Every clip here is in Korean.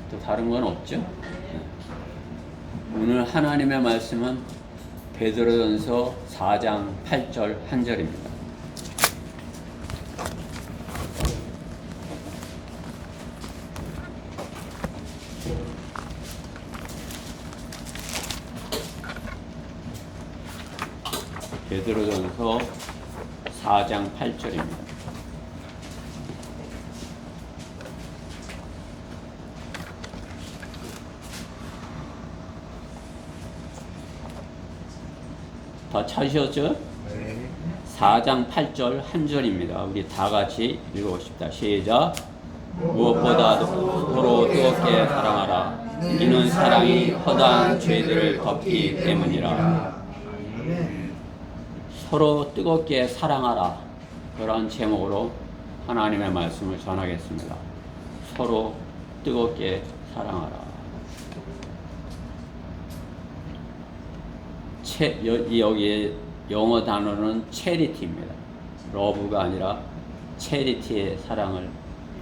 또 다른 건 없죠? 오늘 하나님의 말씀은 베드로전서 4장 8절 한 절입니다. 베드로전서 4장 8절입니다. 다 찾으셨죠? 네. 4장 8절 한 절입니다. 우리 다 같이 읽어봅시다. 시작. 무엇보다 서로 뜨겁게 사랑하라. 이는 사랑이 허다한 죄들을 덮기 때문이라. 서로 뜨겁게 사랑하라. 그런 제목으로 하나님의 말씀을 전하겠습니다. 서로 뜨겁게 사랑하라. 여기에 영어 단어는 charity입니다. 러브가 아니라 charity의 사랑을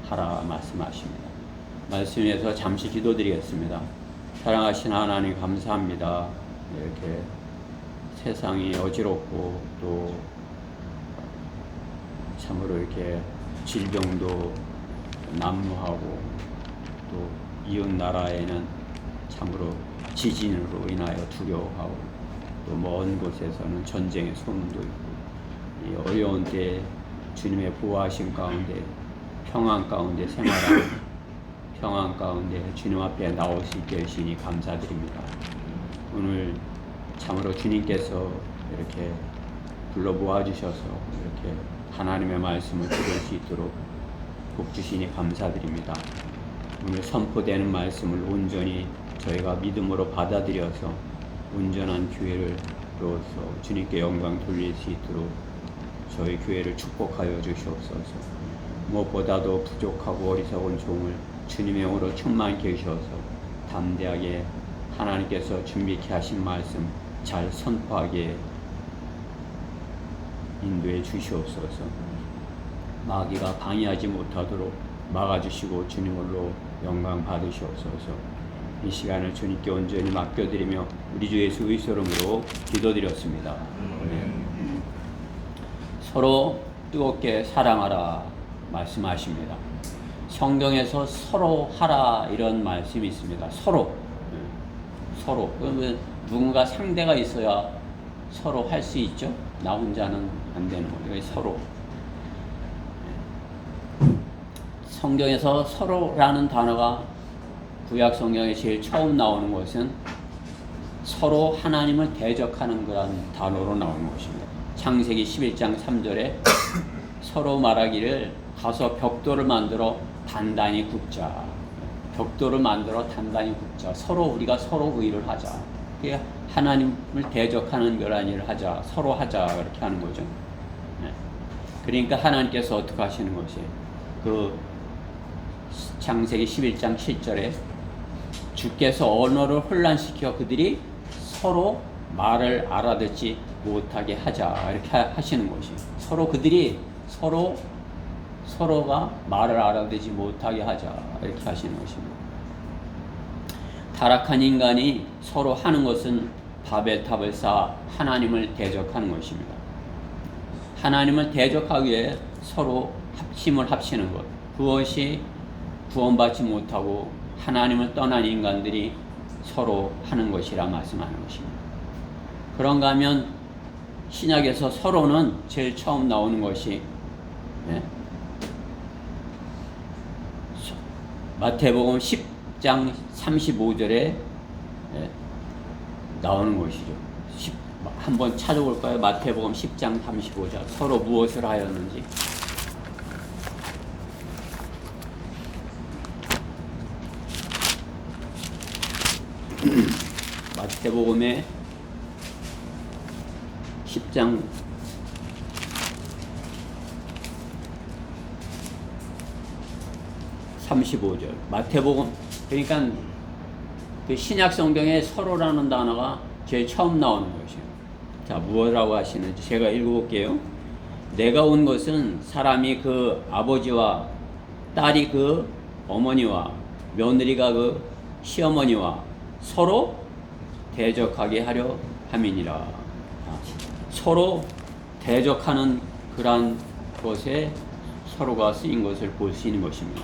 하라 말씀하십니다. 말씀에서 잠시 기도드리겠습니다. 사랑하신 하나님 감사합니다. 이렇게 세상이 어지럽고 또 참으로 이렇게 질병도 난무하고 또 이웃 나라에는 참으로 지진으로 인하여 두려워하고 또 먼 곳에서는 전쟁의 소문도 있고 이 어려운 때 주님의 보호하심 가운데 평안 가운데 생활하고 평안 가운데 주님 앞에 나올 수 있게 하시니 감사드립니다. 오늘 참으로 주님께서 이렇게 불러 모아주셔서 이렇게 하나님의 말씀을 들을 수 있도록 복 주시니 감사드립니다. 오늘 선포되는 말씀을 온전히 저희가 믿음으로 받아들여서 온전한 교회로서 주님께 영광 돌릴 수 있도록 저희 교회를 축복하여 주시옵소서. 무엇보다도 부족하고 어리석은 종을 주님의 영으로 충만케 하셔서 담대하게 하나님께서 준비케 하신 말씀 잘 선포하게 인도해 주시옵소서. 마귀가 방해하지 못하도록 막아주시고 주님으로 영광 받으시옵소서. 이 시간을 주님께 온전히 맡겨드리며 우리 주 예수 그리스도 이름으로 기도드렸습니다. 네. 서로 뜨겁게 사랑하라 말씀하십니다. 성경에서 서로 하라 이런 말씀이 있습니다. 서로. 서로. 그러면 누군가 상대가 있어야 서로 할 수 있죠. 나 혼자는 안 되는 거예요. 서로. 성경에서 서로라는 단어가 구약 성경에 제일 처음 나오는 것은 서로 하나님을 대적하는 그런 단어로 나오는 것입니다. 창세기 11장 3절에 서로 말하기를 가서 벽돌을 만들어 단단히 굽자. 벽돌을 만들어 단단히 굽자. 서로 우리가 서로 의를 하자. 그게 하나님을 대적하는 그런 일을 하자. 서로 하자. 그렇게 하는 거죠. 그러니까 하나님께서 어떻게 하시는 것이 그 창세기 11장 7절에 주께서 언어를 혼란시켜 그들이 서로 말을 알아듣지 못하게 하자 이렇게 하시는 것이 서로 그들이 서로가 말을 알아듣지 못하게 하자 이렇게 하시는 것입니다. 타락한 인간이 서로 하는 것은 바벨탑을 쌓아 하나님을 대적하는 것입니다. 하나님을 대적하기 위해 서로 힘을 합치는 것, 그것이 구원받지 못하고 하나님을 떠난 인간들이 서로 하는 것이라 말씀하는 것입니다. 그런가 하면 신약에서 서로는 제일 처음 나오는 것이 마태복음 10장 35절에 나오는 것이죠. 한번 찾아볼까요? 마태복음 10장 35절 서로 무엇을 하였는지. 마태복음의 10장 35절 마태복음 그러니까 그 신약 성경에 서로라는 단어가 제일 처음 나오는 것이에요. 자, 무엇이라고 하시는지 제가 읽어볼게요. 내가 온 것은 사람이 그 아버지와 딸이 그 어머니와 며느리가 그 시어머니와 서로 대적하게 하려 함이니라. 서로 대적하는 그러한 것에 서로가 쓰인 것을 볼 수 있는 것입니다.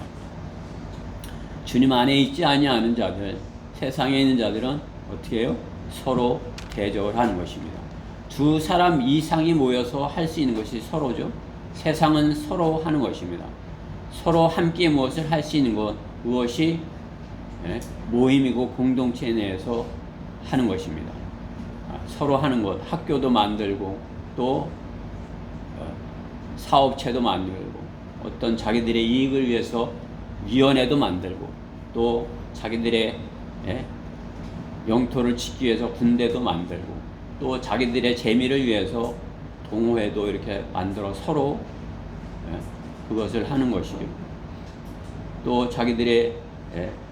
주님 안에 있지 아니하는 자들, 세상에 있는 자들은 어떻게 해요? 서로 대적을 하는 것입니다. 두 사람 이상이 모여서 할 수 있는 것이 서로죠. 세상은 서로 하는 것입니다. 서로 함께 무엇을 할 수 있는 것, 무엇이 모임이고 공동체 내에서 하는 것입니다. 서로 하는 것, 학교도 만들고 또 사업체도 만들고 어떤 자기들의 이익을 위해서 위원회도 만들고 또 자기들의 영토를 지키기 위해서 군대도 만들고 또 자기들의 재미를 위해서 동호회도 이렇게 만들어 서로 그것을 하는 것이죠. 또 자기들의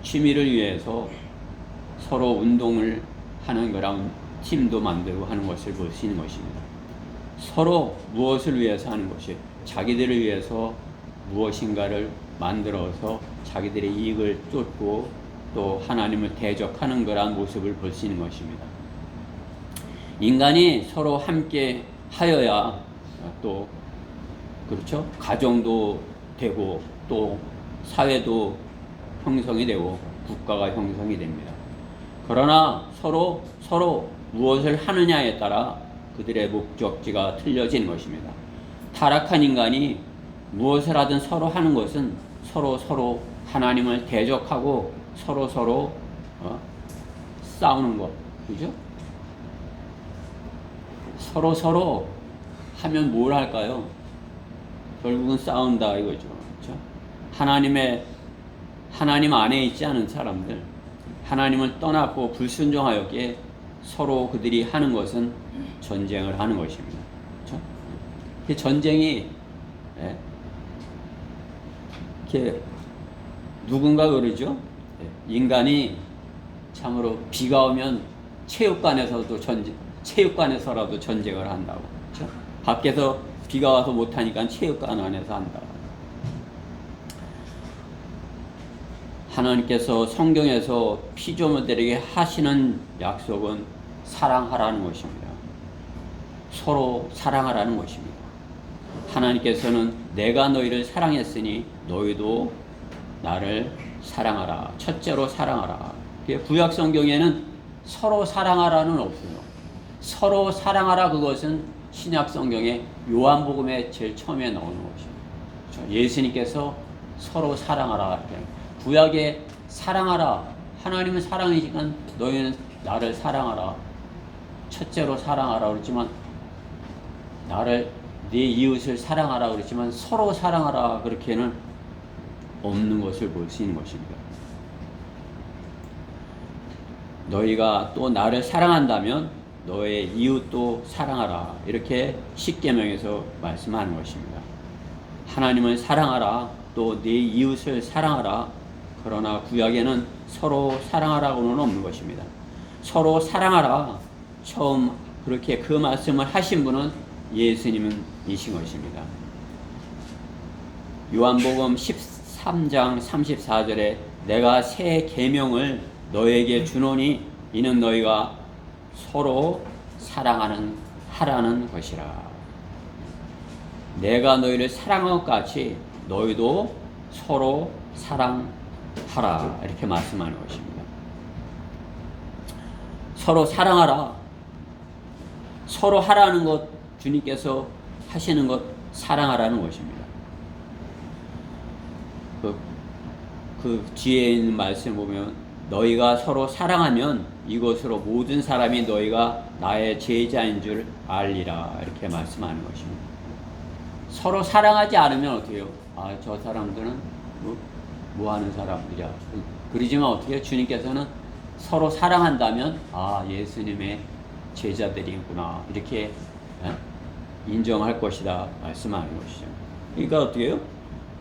취미를 위해서 서로 운동을 하는 그런 팀도 만들고 하는 것을 볼 수 있는 것입니다. 서로 무엇을 위해서 하는 것이 자기들을 위해서 무엇인가를 만들어서 자기들의 이익을 쫓고 또 하나님을 대적하는 그러한 모습을 볼 수 있는 것입니다. 인간이 서로 함께 하여야 또 그렇죠? 가정도 되고 또 사회도 형성이 되고 국가가 형성이 됩니다. 그러나 서로 무엇을 하느냐에 따라 그들의 목적지가 틀려진 것입니다. 타락한 인간이 무엇을 하든 서로 하는 것은 서로 하나님을 대적하고 서로 싸우는 것, 그죠? 서로 하면 뭘 할까요? 결국은 싸운다 이거죠. 그렇죠? 하나님 안에 있지 않은 사람들, 하나님을 떠났고 불순종하였기에 서로 그들이 하는 것은 전쟁을 하는 것입니다. 그렇죠? 그 전쟁이 이렇게 누군가 그러죠. 인간이 참으로 비가 오면 체육관에서라도 전쟁을 한다고. 그렇죠? 밖에서 비가 와서 못하니까 체육관 안에서 한다. 하나님께서 성경에서 피조물들에게 하시는 약속은 사랑하라는 것입니다. 서로 사랑하라는 것입니다. 하나님께서는 내가 너희를 사랑했으니 너희도 나를 사랑하라. 첫째로 사랑하라. 구약 성경에는 서로 사랑하라는 없어요. 서로 사랑하라 그것은 신약 성경의 요한복음에 제일 처음에 나오는 것입니다. 예수님께서 서로 사랑하라. 구약에 사랑하라. 하나님은 사랑이지만 너희는 나를 사랑하라. 첫째로 사랑하라 그랬지만 내 이웃을 사랑하라 그랬지만 서로 사랑하라 그렇게는 없는 것을 볼 수 있는 것입니다. 너희가 또 나를 사랑한다면 너의 이웃도 사랑하라. 이렇게 십계명에서 말씀하는 것입니다. 하나님을 사랑하라. 또 네 이웃을 사랑하라. 그러나 구약에는 서로 사랑하라고는 없는 것입니다. 서로 사랑하라. 처음 그렇게 그 말씀을 하신 분은 예수님이신 것입니다. 요한복음 13장 34절에 내가 새 계명을 너에게 주노니 이는 너희가 서로 하라는 것이라. 내가 너희를 사랑한 것 같이 너희도 서로 사랑하라. 이렇게 말씀하는 것입니다. 서로 사랑하라. 서로 하라는 것, 주님께서 하시는 것, 사랑하라는 것입니다. 그 뒤에 있는 말씀 보면 너희가 서로 사랑하면 이것으로 모든 사람이 너희가 나의 제자인 줄 알리라. 이렇게 말씀하는 것입니다. 서로 사랑하지 않으면 어떻게 해요? 저 사람들은 뭐 하는 사람들이야. 그러지만 어떻게 해요? 주님께서는 서로 사랑한다면 예수님의 제자들이구나. 이렇게 인정할 것이다. 말씀하는 것이죠. 그러니까 어떻게 해요?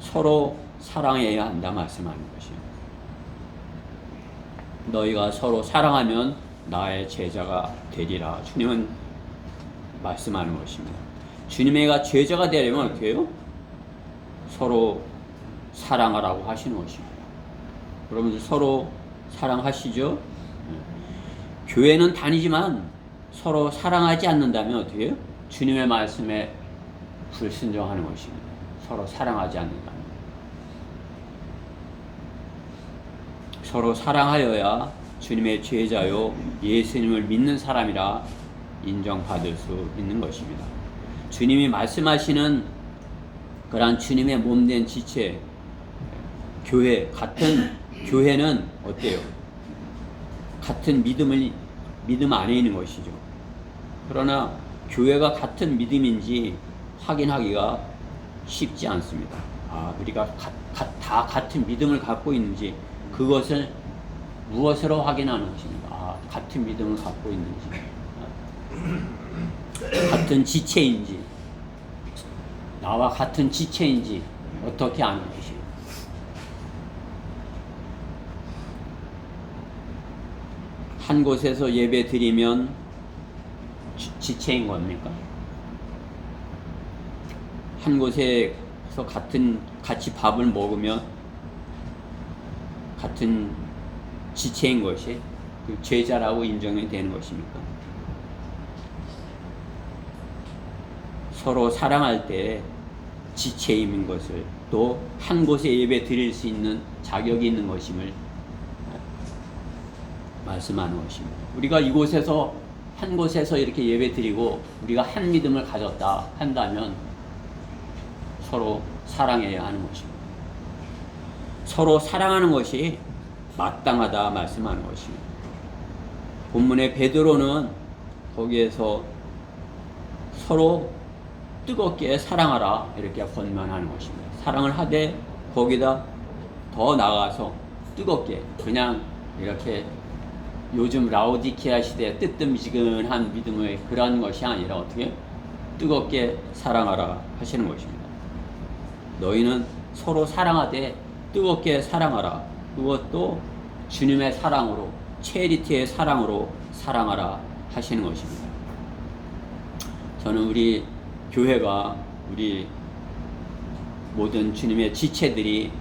서로 사랑해야 한다. 말씀하는 것이죠. 너희가 서로 사랑하면 나의 제자가 되리라. 주님은 말씀하는 것입니다. 주님의 제자가 되려면 어떻게 해요? 서로 사랑하라고 하시는 것입니다. 여러분들 서로 사랑하시죠? 교회는 다니지만 서로 사랑하지 않는다면 어떻게 해요? 주님의 말씀에 불순종하는 것입니다. 서로 사랑하지 않는다면. 서로 사랑하여야 주님의 제자요 예수님을 믿는 사람이라 인정받을 수 있는 것입니다. 주님이 말씀하시는 그러한 주님의 몸된 지체, 교회, 같은 교회는 어때요? 같은 믿음 안에 있는 것이죠. 그러나 교회가 같은 믿음인지 확인하기가 쉽지 않습니다. 우리가 다 같은 믿음을 갖고 있는지 그것을 무엇으로 확인하는 것입니다. 같은 믿음을 갖고 있는지, 같은 지체인지, 나와 같은 지체인지 어떻게 아는 것이에요? 한 곳에서 예배 드리면 지체인 겁니까? 한 곳에서 같이 밥을 먹으면 같은 지체인 것이 그 제자라고 인정이 되는 것입니까? 서로 사랑할 때 지체임인 것을 또 한 곳에 예배 드릴 수 있는 자격이 있는 것임을 말씀하는 것입니다. 우리가 이곳에서 한 곳에서 이렇게 예배 드리고 우리가 한 믿음을 가졌다 한다면 서로 사랑해야 하는 것입니다. 서로 사랑하는 것이 마땅하다 말씀하는 것입니다. 본문의 베드로는 거기에서 서로 뜨겁게 사랑하라 이렇게 권면하는 것입니다. 사랑을 하되 거기다 더 나아가서 뜨겁게 그냥 이렇게 요즘 라오디케아 시대의 뜨뜻미지근한 믿음의 그런 것이 아니라 어떻게 뜨겁게 사랑하라 하시는 것입니다. 너희는 서로 사랑하되 뜨겁게 사랑하라. 그것도 주님의 사랑으로 체리티의 사랑으로 사랑하라 하시는 것입니다. 저는 우리 교회가 우리 모든 주님의 지체들이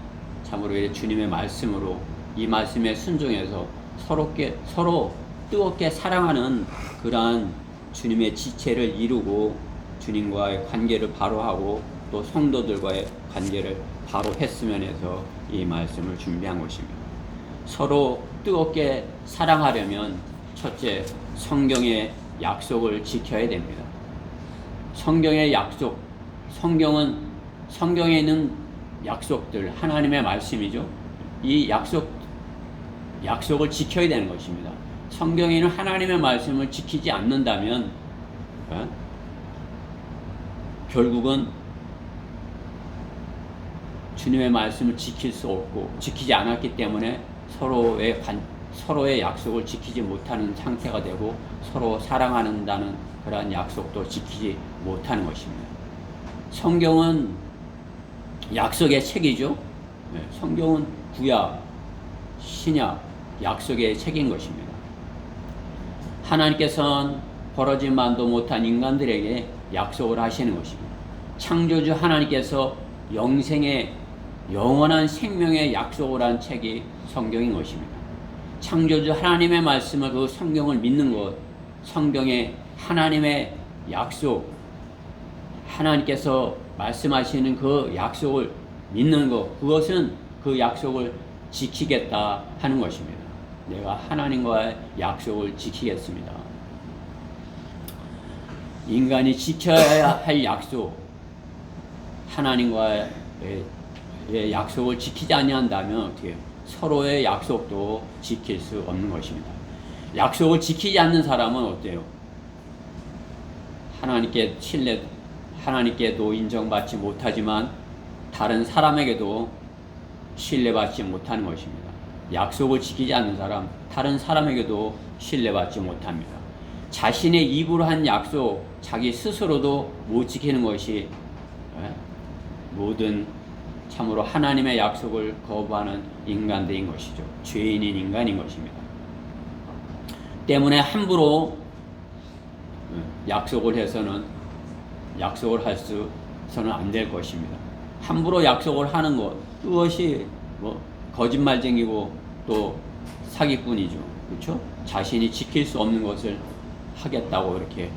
참으로 주님의 말씀으로 이 말씀에 순종해서 서로 뜨겁게 사랑하는 그러한 주님의 지체를 이루고 주님과의 관계를 바로 하고 또 성도들과의 관계를 바로 했으면 해서 이 말씀을 준비한 것입니다. 서로 뜨겁게 사랑하려면 첫째, 성경의 약속을 지켜야 됩니다. 성경의 약속, 성경에 있는 약속들, 하나님의 말씀이죠. 이 약속을 지켜야 되는 것입니다. 성경에 있는 하나님의 말씀을 지키지 않는다면 결국은 주님의 말씀을 지킬 수 없고 지키지 않았기 때문에 서로의 약속을 지키지 못하는 상태가 되고 서로 사랑한다는 그러한 약속도 지키지 못하는 것입니다. 성경은 약속의 책이죠. 성경은 구약, 신약, 약속의 책인 것입니다. 하나님께서는 벌어진 만도 못한 인간들에게 약속을 하시는 것입니다. 창조주 하나님께서 영원한 생명의 약속을 한 책이 성경인 것입니다. 창조주 하나님의 말씀을 그 성경을 믿는 것, 성경의 하나님의 약속, 하나님께서 말씀하시는 그 약속을 믿는 것, 그것은 그 약속을 지키겠다 하는 것입니다. 내가 하나님과의 약속을 지키겠습니다. 인간이 지켜야 할 약속, 하나님과의 약속을 지키지 아니한다면 어떻게 해요? 서로의 약속도 지킬 수 없는 것입니다. 약속을 지키지 않는 사람은 어때요? 하나님께도 인정받지 못하지만 다른 사람에게도 신뢰받지 못하는 것입니다. 약속을 지키지 않는 사람, 다른 사람에게도 신뢰받지 못합니다. 자신의 입으로 한 약속, 자기 스스로도 못 지키는 것이 모든 참으로 하나님의 약속을 거부하는 인간들인 것이죠. 죄인인 인간인 것입니다. 때문에 함부로 약속을 해서는 안 될 것입니다. 함부로 약속을 하는 것, 그것이 거짓말쟁이고 또 사기꾼이죠. 그렇죠? 자신이 지킬 수 없는 것을 하겠다고 이렇게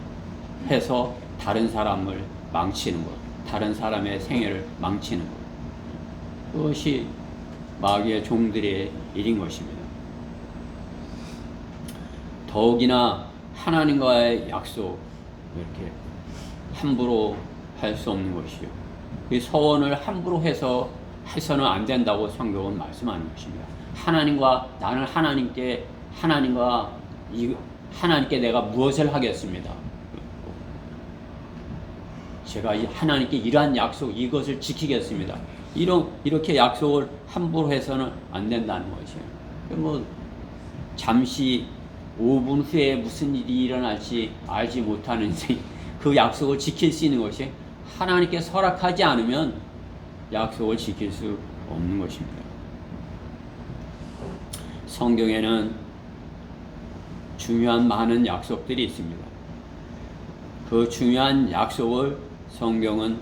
해서 다른 사람을 망치는 것, 다른 사람의 생애를 망치는 것. 그것이 마귀의 종들의 일인 것입니다. 더욱이나 하나님과의 약속, 이렇게 함부로 할 수 없는 것이죠. 그 서원을 함부로 해서는 안 된다고 성경은 말씀하는 것입니다. 나는 하나님께 내가 무엇을 하겠습니다. 제가 하나님께 이러한 약속, 이것을 지키겠습니다. 이렇게 약속을 함부로 해서는 안 된다는 것이에요. 잠시 5분 후에 무슨 일이 일어날지 알지 못하는 그 약속을 지킬 수 있는 것이 하나님께 허락하지 않으면 약속을 지킬 수 없는 것입니다. 성경에는 중요한 많은 약속들이 있습니다. 그 중요한 약속을 성경은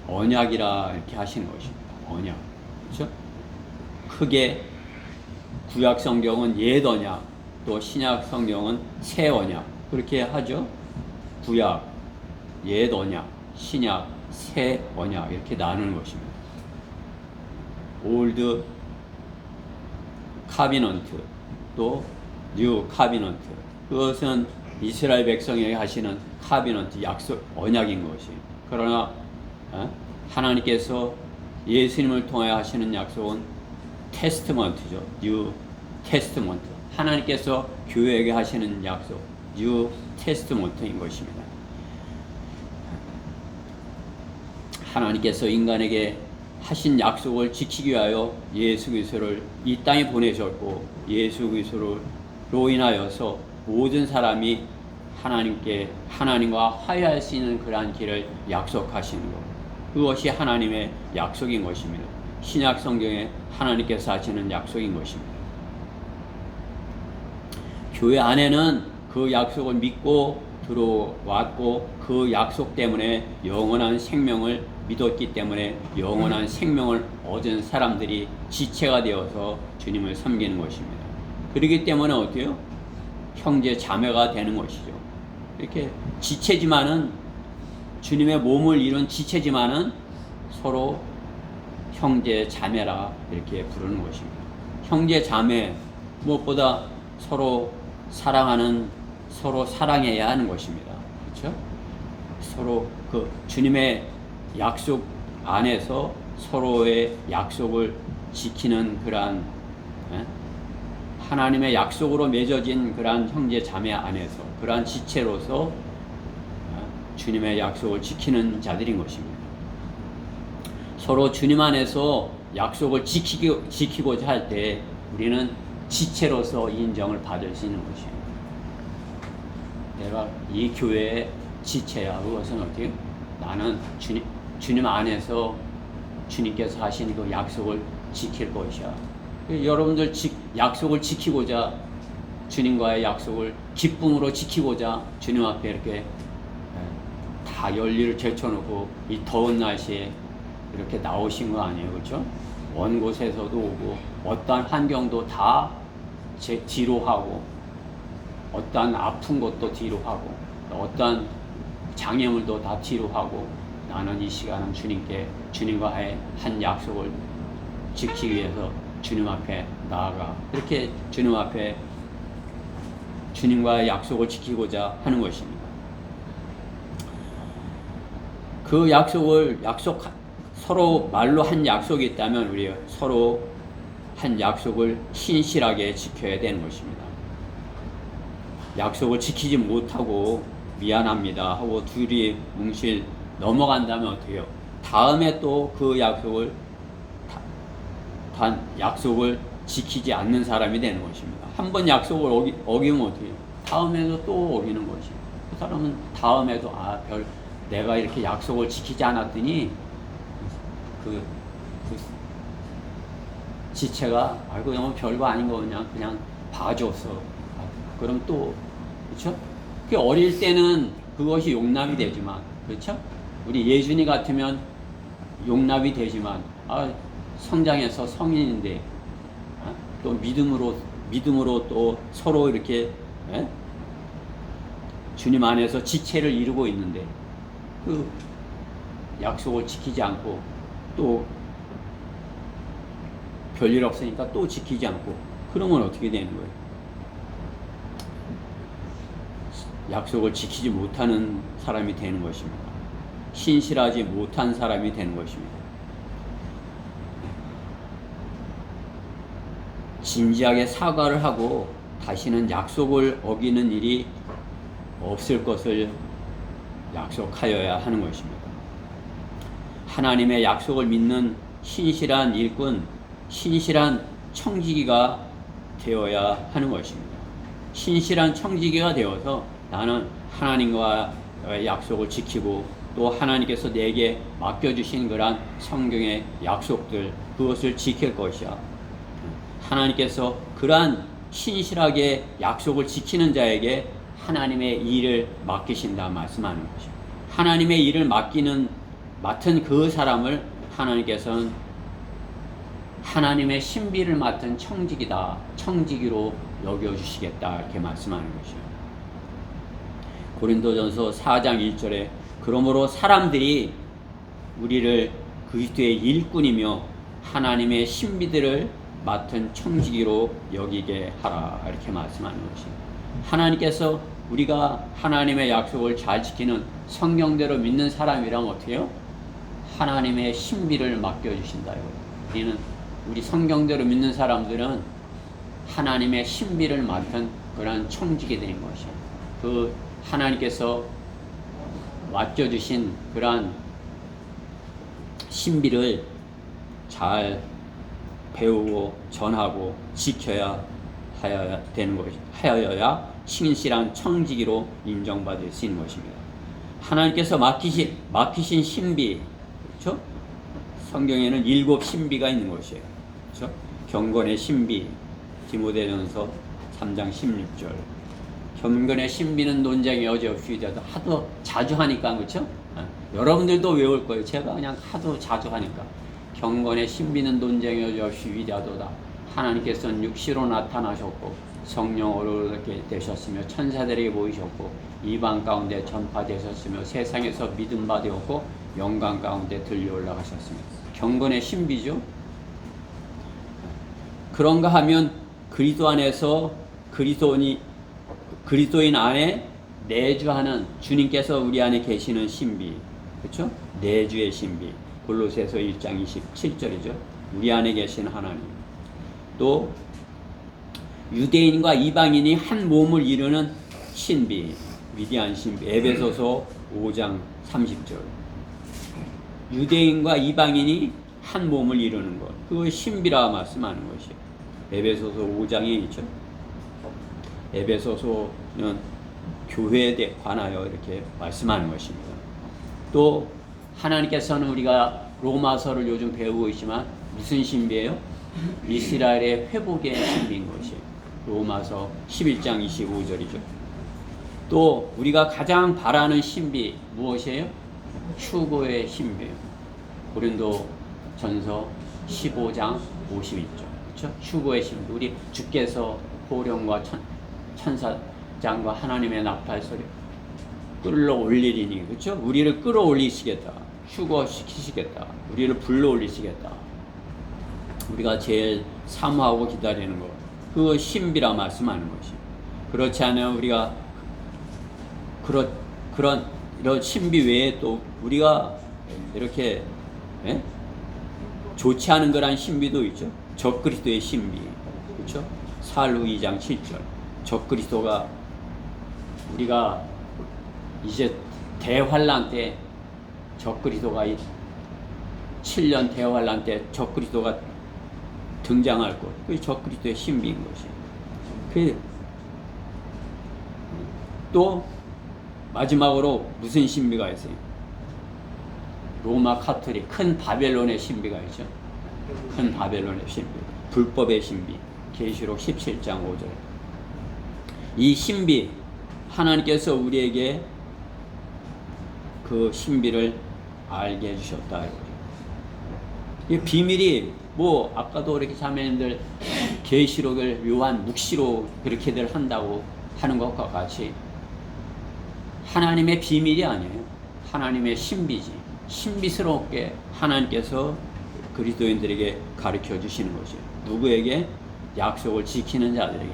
언약이라 이렇게 하시는 것입니다. 언약. 그렇죠? 크게 구약 성경은 옛 언약, 또 신약 성경은 새 언약. 그렇게 하죠. 구약, 옛 언약, 신약, 새 언약 이렇게 나누는 것입니다. 올드 카비넌트, 또 뉴 카비넌트. 그것은 이스라엘 백성에게 하시는 카비넌트, 약속, 언약인 것이. 그러나 하나님께서 예수님을 통하여 하시는 약속은 테스트먼트죠. 뉴 테스트먼트. 하나님께서 교회에게 하시는 약속, 뉴 테스트먼트인 것입니다. 하나님께서 인간에게 하신 약속을 지키기 위하여 예수 그리스도를 이 땅에 보내셨고, 예수 그리스도로 인하여서 모든 사람이 하나님과 화해할 수 있는 그러한 길을 약속하시는 것. 그것이 하나님의 약속인 것입니다. 신약 성경에 하나님께서 하시는 약속인 것입니다. 교회 안에는 그 약속을 믿고 들어왔고, 그 약속 때문에 영원한 생명을 믿었기 때문에 영원한 생명을 얻은 사람들이 지체가 되어서 주님을 섬기는 것입니다. 그렇기 때문에 어때요? 형제 자매가 되는 것이죠. 이렇게 지체지만은, 주님의 몸을 이룬 지체지만은 서로 형제 자매라 이렇게 부르는 것입니다. 형제 자매, 무엇보다 서로 사랑해야 하는 것입니다. 그렇죠? 서로 그 주님의 약속 안에서 서로의 약속을 지키는 그러한 하나님의 약속으로 맺어진 그러한 형제 자매 안에서 그러한 지체로서 주님의 약속을 지키는 자들인 것입니다. 서로 주님 안에서 약속을 지키고자 할 때 우리는 지체로서 인정을 받을 수 있는 것입니다. 내가 이 교회의 지체야. 그것은 어떻게? 나는 주님 안에서 주님께서 하신 그 약속을 지킬 것이야. 여러분들 약속을 지키고자, 주님과의 약속을 기쁨으로 지키고자 주님 앞에 이렇게 다 열일을 제쳐놓고 이 더운 날씨에 이렇게 나오신 거 아니에요. 그렇죠? 먼 곳에서도 오고 어떠한 환경도 다 뒤로 하고, 어떠한 아픈 것도 뒤로 하고, 어떠한 장애물도 다 뒤로 하고, 나는 이 시간은 주님과의 한 약속을 지키기 위해서 주님 앞에 나아가 이렇게 주님 앞에 주님과의 약속을 지키고자 하는 것입니다. 그 서로 말로 한 약속이 있다면 우리 서로 한 약속을 신실하게 지켜야 되는 것입니다. 약속을 지키지 못하고 미안합니다 하고 둘이 뭉실 넘어간다면 어떻게 해요? 다음에 또 그 약속을 지키지 않는 사람이 되는 것입니다. 한 번 약속을 어기면 어떻게 해요? 다음에도 또 어기는 것이에요. 그 사람은 다음에도 내가 이렇게 약속을 지키지 않았더니 그 지체가 너무 별거 아닌 거 그냥 봐줬어. 그럼 또, 그렇죠? 그 어릴 때는 그것이 용납이 되지만, 그렇죠? 우리 예준이 같으면 용납이 되지만, 성장해서 성인인데 또 믿음으로 또 서로 이렇게 예? 주님 안에서 지체를 이루고 있는데 그 약속을 지키지 않고 또 별일 없으니까 또 지키지 않고 그러면 어떻게 되는 거예요? 약속을 지키지 못하는 사람이 되는 것입니다. 신실하지 못한 사람이 되는 것입니다. 진지하게 사과를 하고 다시는 약속을 어기는 일이 없을 것을 약속하여야 하는 것입니다. 하나님의 약속을 믿는 신실한 일꾼, 신실한 청지기가 되어야 하는 것입니다. 신실한 청지기가 되어서 나는 하나님과의 약속을 지키고 또 하나님께서 내게 맡겨주신 그러한 성경의 약속들 그것을 지킬 것이야. 하나님께서 그러한 신실하게 약속을 지키는 자에게 하나님의 일을 맡기신다 말씀하는 것이죠. 하나님의 일을 맡은 그 사람을 하나님께서는 하나님의 신비를 맡은 청지기로 여겨주시겠다 이렇게 말씀하는 것이죠. 고린도전서 4장 1절에 그러므로 사람들이 우리를 그리스도의 일꾼이며 하나님의 신비들을 맡은 청지기로 여기게 하라 이렇게 말씀하는 것입니다. 하나님께서 우리가 하나님의 약속을 잘 지키는 성경대로 믿는 사람이라면 어떻게 해요? 하나님의 신비를 맡겨주신다요. 우리 성경대로 믿는 사람들은 하나님의 신비를 맡은 그런 청지기 되는 것이에요. 그 하나님께서 맡겨주신 그러한 신비를 잘 배우고 전하고 지켜야 하여야 신실한 청지기로 인정받을 수 있는 것입니다. 하나님께서 맡기신 신비, 그렇죠? 성경에는 7 신비가 있는 것이에요. 그렇죠? 경건의 신비, 디모데전서 3장 16절. 경건의 신비는 논쟁이 여지없이 위대하다. 하도 자주 하니까 그렇죠? 여러분들도 외울 거예요. 제가 그냥 하도 자주 하니까. 경건의 신비는 논쟁이 여지없이 위대하도다. 하나님께서는 육시로 나타나셨고 성령으로 이렇게 되셨으며 천사들에게 보이셨고 이방 가운데 전파되셨으며 세상에서 믿음 받으셨고 영광 가운데 들려 올라가셨습니다. 경건의 신비죠. 그런가 하면 그리스도 안에서 그리스도인 안에 내주하는 주님께서 우리 안에 계시는 신비, 그렇죠? 내주의 신비. 골로새서 1장 27절이죠. 우리 안에 계신 하나님. 또 유대인과 이방인이 한 몸을 이루는 신비, 위대한 신비. 에베소서 5장 30절. 유대인과 이방인이 한 몸을 이루는 것. 그걸 신비라 말씀하는 것이에요. 에베소서 5장에 있죠. 에베소서는 교회에 관하여 이렇게 말씀하는 것입니다. 또 하나님께서는 우리가 로마서를 요즘 배우고 있지만 무슨 신비예요? 이스라엘의 회복의 신비인 것이에요. 로마서 11장 25절이죠. 또 우리가 가장 바라는 신비 무엇이에요? 휴거의 신비예요. 고린도전서 15장 51절. 그렇죠? 휴거의 신비. 우리 주께서 호령과 천사장과 하나님의 나팔 소리 끌어올리리니, 그렇죠? 우리를 끌어올리시겠다. 휴거시키시겠다. 우리를 불러올리시겠다. 우리가 제일 사모하고 기다리는 것, 그 신비라 말씀하는 것이. 그렇지 않으면 우리가 그런 이런 신비 외에 또 우리가 이렇게 좋지 않은 그런 신비도 있죠. 적그리스도의 신비, 그렇죠? 사루 2장 7절. 적그리스도가 우리가 이제 대환란 때 적그리스도가 7년 대환란 때 적그리스도가 등장할 것. 그게 적그리스도의 신비인 것이. 또 마지막으로 무슨 신비가 있어요? 로마 카톨릭 큰 바벨론의 신비가 있죠. 큰 바벨론의 신비, 불법의 신비. 계시록 17장 5절. 이 신비, 하나님께서 우리에게 그 신비를 알게 해주셨다. 이 비밀이 아까도 이렇게 자매님들 계시록을 요한 묵시로 그렇게들 한다고 하는 것과 같이 하나님의 비밀이 아니에요. 하나님의 신비지. 신비스럽게 하나님께서 그리스도인들에게 가르쳐 주시는 것이에요. 누구에게? 약속을 지키는 자들에게.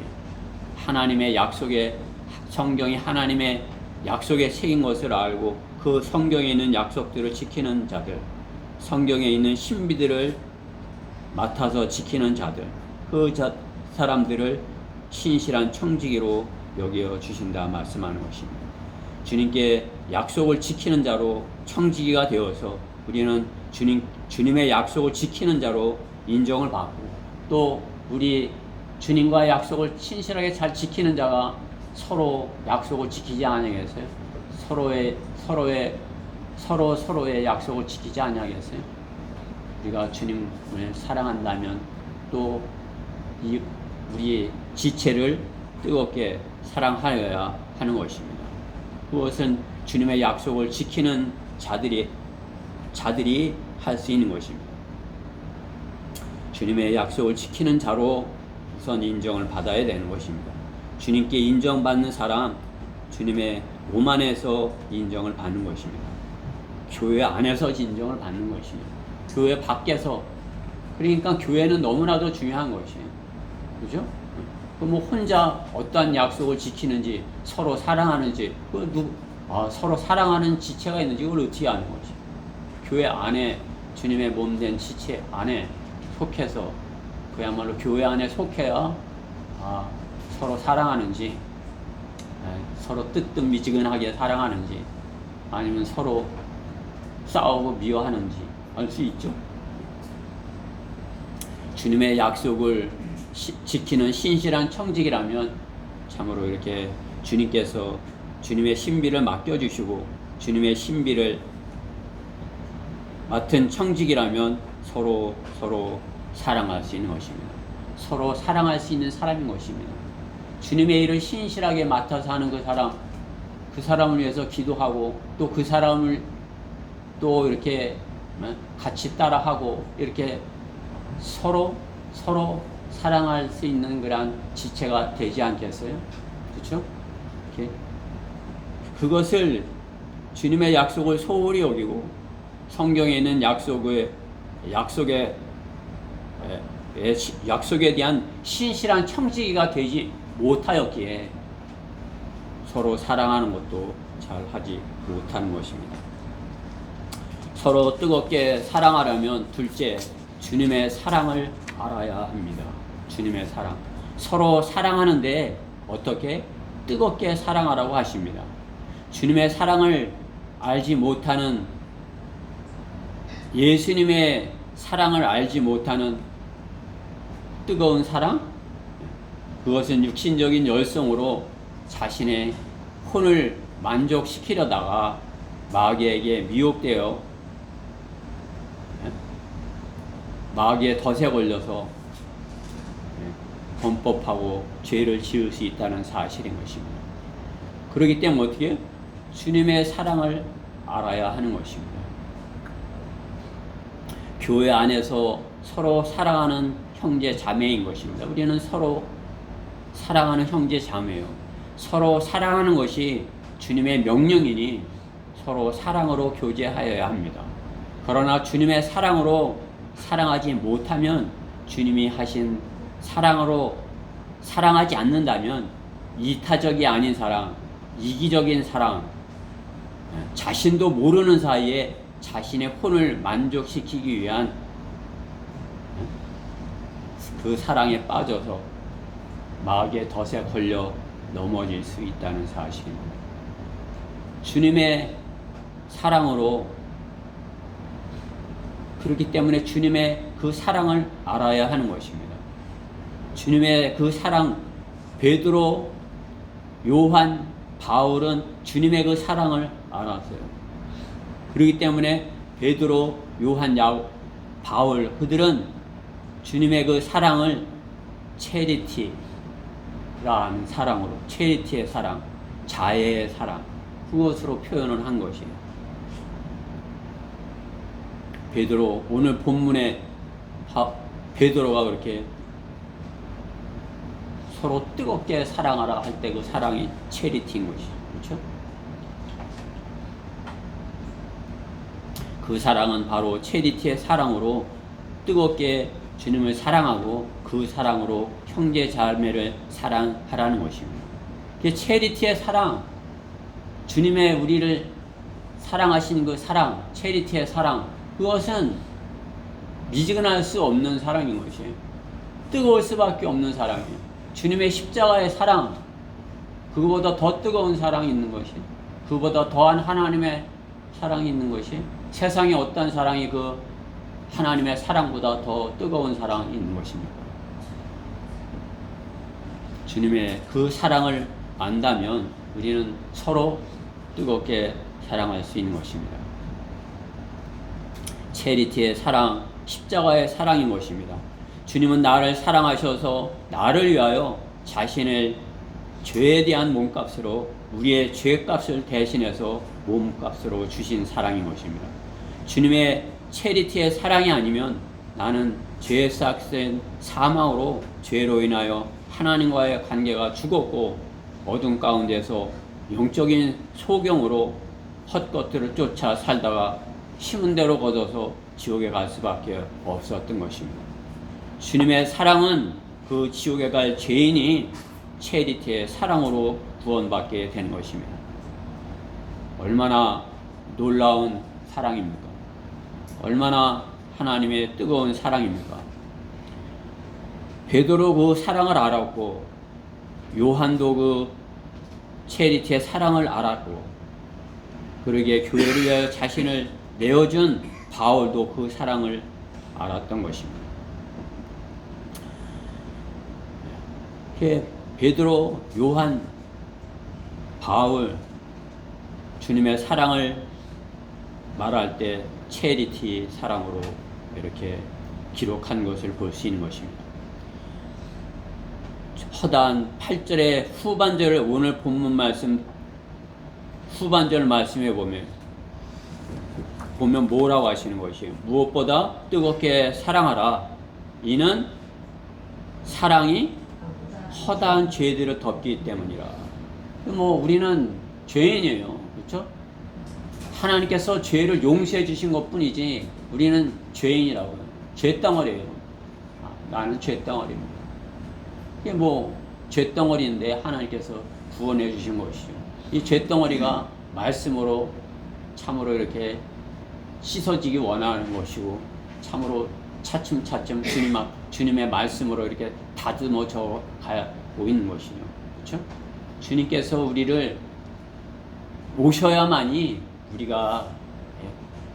하나님의 약속에, 성경이 하나님의 약속에 새긴 것을 알고 그 성경에 있는 약속들을 지키는 자들, 성경에 있는 신비들을 맡아서 지키는 자들, 그 사람들을 신실한 청지기로 여겨 주신다 말씀하는 것입니다. 주님께 약속을 지키는 자로 청지기가 되어서 우리는 주님의 약속을 지키는 자로 인정을 받고, 또 우리 주님과의 약속을 신실하게 잘 지키는 자가 서로 약속을 지키지 아니하겠어요? 서로의 약속을 지키지 아니하겠어요? 우리가 주님을 사랑한다면 또 우리 지체를 뜨겁게 사랑하여야 하는 것입니다. 그것은 주님의 약속을 지키는 자들이 할 수 있는 것입니다. 주님의 약속을 지키는 자로 우선 인정을 받아야 되는 것입니다. 주님께 인정받는 사람, 주님의 몸 안에서 인정을 받는 것입니다. 교회 안에서 인정을 받는 것입니다. 교회 밖에서, 그러니까 교회는 너무나도 중요한 것이에요. 그죠? 뭐 혼자 어떠한 약속을 지키는지, 서로 사랑하는지, 서로 사랑하는 지체가 있는지 그걸 어떻게 아는 거지? 교회 안에, 주님의 몸 된 지체 안에 속해서, 그야말로 교회 안에 속해야 서로 사랑하는지, 서로 뜨뜻미지근하게 사랑하는지, 아니면 서로 싸우고 미워하는지 알 수 있죠. 주님의 약속을 지키는 신실한 청직이라면 참으로 이렇게 주님께서 주님의 신비를 맡겨주시고 주님의 신비를 맡은 청직이라면 서로 사랑할 수 있는 것입니다. 서로 사랑할 수 있는 사람인 것입니다. 주님의 일을 신실하게 맡아서 하는 그 사람을 위해서 기도하고, 또 그 사람을 또 이렇게 같이 따라하고, 이렇게 서로 사랑할 수 있는 그런 지체가 되지 않겠어요? 그렇죠? 그것을 주님의 약속을 소홀히 여기고 성경에 있는 약속에 대한 신실한 청지기가 되지 못하였기에 서로 사랑하는 것도 잘 하지 못하는 것입니다. 서로 뜨겁게 사랑하려면 둘째, 주님의 사랑을 알아야 합니다. 주님의 사랑. 서로 사랑하는데 어떻게? 뜨겁게 사랑하라고 하십니다. 주님의 사랑을 알지 못하는, 예수님의 사랑을 알지 못하는 뜨거운 사랑? 그것은 육신적인 열성으로 자신의 혼을 만족시키려다가 마귀에게 미혹되어 마귀의 덫에 걸려서 범법하고 죄를 지을 수 있다는 사실인 것입니다. 그렇기 때문에 어떻게? 주님의 사랑을 알아야 하는 것입니다. 교회 안에서 서로 사랑하는 형제 자매인 것입니다. 우리는 서로 사랑하는 형제 자매요. 서로 사랑하는 것이 주님의 명령이니 서로 사랑으로 교제하여야 합니다. 그러나 주님의 사랑으로 사랑하지 못하면, 주님이 하신 사랑으로 사랑하지 않는다면 이타적이 아닌 사랑, 이기적인 사랑, 자신도 모르는 사이에 자신의 혼을 만족시키기 위한 그 사랑에 빠져서 마귀의 덫에 걸려 넘어질 수 있다는 사실입니다. 주님의 사랑으로, 그렇기 때문에 주님의 그 사랑을 알아야 하는 것입니다. 주님의 그 사랑, 베드로, 요한, 바울은 주님의 그 사랑을 알았어요. 그렇기 때문에 베드로, 요한, 바울, 그들은 주님의 그 사랑을 체리티라는 사랑으로, 체리티의 사랑, 자애의 사랑, 그것으로 표현을 한 것이에요. 베드로, 오늘 본문에 베드로가 그렇게 서로 뜨겁게 사랑하라 할 때 그 사랑이 체리티인 것이죠. 그렇죠? 그 사랑은 바로 체리티의 사랑으로 뜨겁게 주님을 사랑하고 그 사랑으로 형제 자매를 사랑하라는 것입니다. 그 체리티의 사랑, 주님의 우리를 사랑하시는 그 사랑, 체리티의 사랑, 그것은 미지근할 수 없는 사랑인 것이에요. 뜨거울 수밖에 없는 사랑이에요. 주님의 십자가의 사랑, 그거보다 더 뜨거운 사랑이 있는 것이, 그보다 더한 하나님의 사랑이 있는 것이, 세상에 어떤 사랑이 그 하나님의 사랑보다 더 뜨거운 사랑이 있는 것입니까? 주님의 그 사랑을 안다면 우리는 서로 뜨겁게 사랑할 수 있는 것입니다. 체리티의 사랑, 십자가의 사랑인 것입니다. 주님은 나를 사랑하셔서 나를 위하여 자신을 죄에 대한 몸값으로 우리의 죄값을 대신해서 몸값으로 주신 사랑인 것입니다. 주님의 체리티의 사랑이 아니면 나는 죄에 싹센 사망으로 죄로 인하여 하나님과의 관계가 죽었고 어둠 가운데서 영적인 소경으로 헛것들을 쫓아 살다가 심은 대로 거둬서 지옥에 갈 수밖에 없었던 것입니다. 주님의 사랑은 그 지옥에 갈 죄인이 체리티의 사랑으로 구원받게 되는 것입니다. 얼마나 놀라운 사랑입니까? 얼마나 하나님의 뜨거운 사랑입니까? 베드로 그 사랑을 알았고 요한도 그 체리티의 사랑을 알았고 그러기에 교회를 위하여 자신을 내어준 바울도 그 사랑을 알았던 것입니다. 베드로, 요한, 바울 주님의 사랑을 말할 때 체리티 사랑으로 이렇게 기록한 것을 볼 수 있는 것입니다. 허다한 8절의 후반절을 오늘 본문 말씀 후반절 말씀에 보면 뭐라고 하시는 것이에요? 무엇보다 뜨겁게 사랑하라. 이는 사랑이 허다한 죄들을 덮기 때문이라. 우리는 죄인이에요. 그렇죠? 하나님께서 죄를 용서해 주신 것 뿐이지 우리는 죄인이라고요. 죄덩어리예요. 나는 죄덩어리입니다. 이게 죄덩어리인데 하나님께서 구원해 주신 것이죠. 이 죄덩어리가 말씀으로 참으로 이렇게 씻어지기 원하는 것이고 참으로 차츰차츰 주님의 말씀으로 이렇게 다듬어져 가고 있는 것이죠. 그렇죠? 주님께서 우리를 오셔야만이 우리가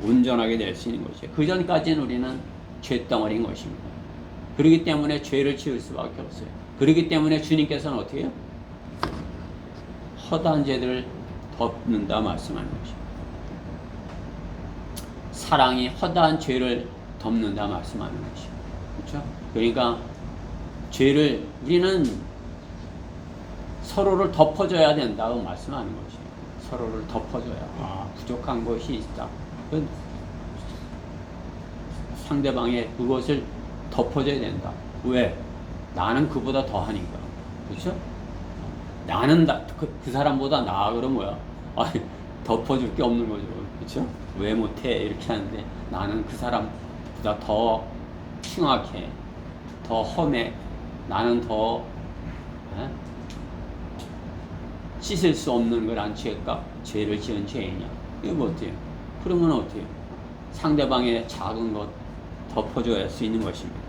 온전하게 될 수 있는 것이에요. 그 전까지는 우리는 죄덩어리인 것입니다. 그렇기 때문에 죄를 지을 수밖에 없어요. 그렇기 때문에 주님께서는 어떻게 해요? 허다한 죄들을 덮는다 말씀하는 것입니다. 사랑이 허다한 죄를 덮는다 말씀하는 것이죠. 그렇죠? 그러니까 우리는 서로를 덮어줘야 된다고 말씀하는 것이에요. 서로를 덮어줘야. 부족한 것이 있다. 상대방의 그것을 덮어줘야 된다. 왜? 나는 그보다 더하니까. 그렇죠? 나는 그 사람보다 나아 그런 거야. 덮어줄 게 없는 거죠. 그렇죠? 왜 못해? 이렇게 하는데 나는 그 사람보다 더 흉악해, 더 험해. 나는 더 씻을 수 없는 걸 안 취할까? 죄를 지은 죄이냐? 이거 어때요? 그러면 어때요? 상대방의 작은 것 덮어줘야 할 수 있는 것입니다.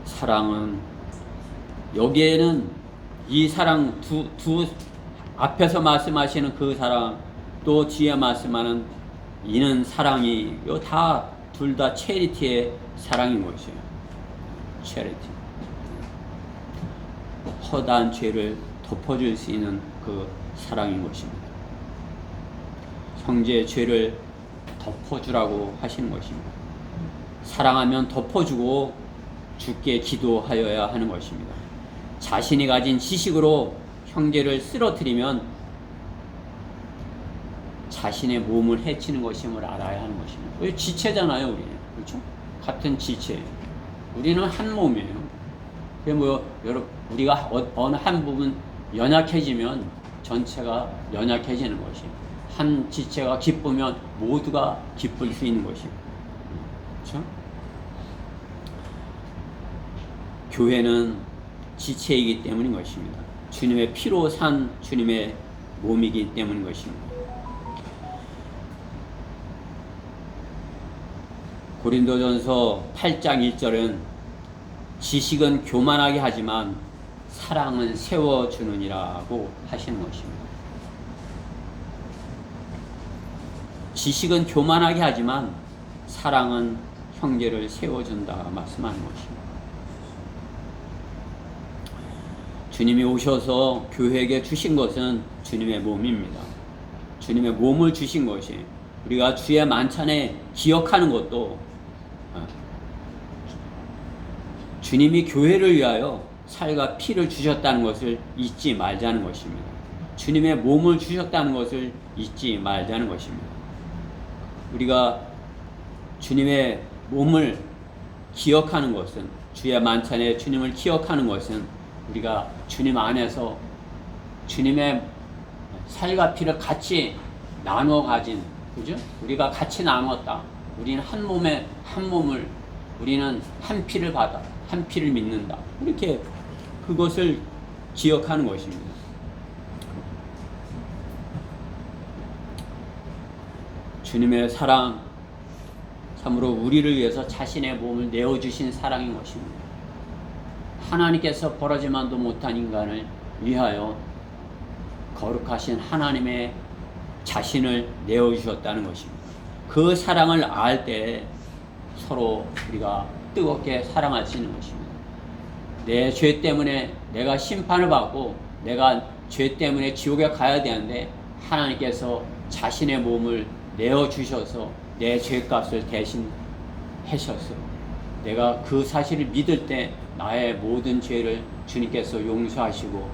사랑은 여기에는 이 사랑 두 앞에서 말씀하시는 그 사랑 또 뒤에 말씀하는 이는 사랑이 다 둘 다 체리티의 사랑인 것이에요. 체리티. 허다한 죄를 덮어줄 수 있는 그 사랑인 것입니다. 형제의 죄를 덮어주라고 하시는 것입니다. 사랑하면 덮어주고 주께 기도하여야 하는 것입니다. 자신이 가진 지식으로 형제를 쓰러뜨리면 자신의 몸을 해치는 것임을 알아야 하는 것입니다. 왜 지체잖아요, 우리는. 그렇죠? 같은 지체예요. 우리는 한 몸이에요. 그게 뭐 여러분 우리가 어느 한 부분 연약해지면 전체가 연약해지는 것이. 한 지체가 기쁘면 모두가 기쁠 수 있는 것이. 그렇죠? 교회는 지체이기 때문인 것입니다. 주님의 피로 산 주님의 몸이기 때문인 것입니다. 고린도전서 8장 1절은 지식은 교만하게 하지만 사랑은 세워주느니라고 하시는 것입니다. 지식은 교만하게 하지만 사랑은 형제를 세워준다 말씀하는 것입니다. 주님이 오셔서 교회에게 주신 것은 주님의 몸입니다. 주님의 몸을 주신 것이 우리가 주의 만찬에 기억하는 것도 주님이 교회를 위하여 살과 피를 주셨다는 것을 잊지 말자는 것입니다. 주님의 몸을 주셨다는 것을 잊지 말자는 것입니다. 우리가 주님의 몸을 기억하는 것은, 주의 만찬에 주님을 기억하는 것은 우리가 주님 안에서 주님의 살과 피를 같이 나눠 가진, 그죠? 우리가 같이 나눴다. 우리는 한 몸에 한 몸을, 우리는 한 피를 받아, 한 피를 믿는다. 이렇게 그것을 기억하는 것입니다. 주님의 사랑, 참으로 우리를 위해서 자신의 몸을 내어주신 사랑인 것입니다. 하나님께서 벌어지만도 못한 인간을 위하여 거룩하신 하나님의 자신을 내어주셨다는 것입니다. 그 사랑을 알 때 서로 우리가 뜨겁게 사랑할 수 있는 것입니다. 내 죄 때문에 내가 심판을 받고 내가 죄 때문에 지옥에 가야 되는데 하나님께서 자신의 몸을 내어주셔서 내 죄값을 대신 하셨어. 내가 그 사실을 믿을 때 나의 모든 죄를 주님께서 용서하시고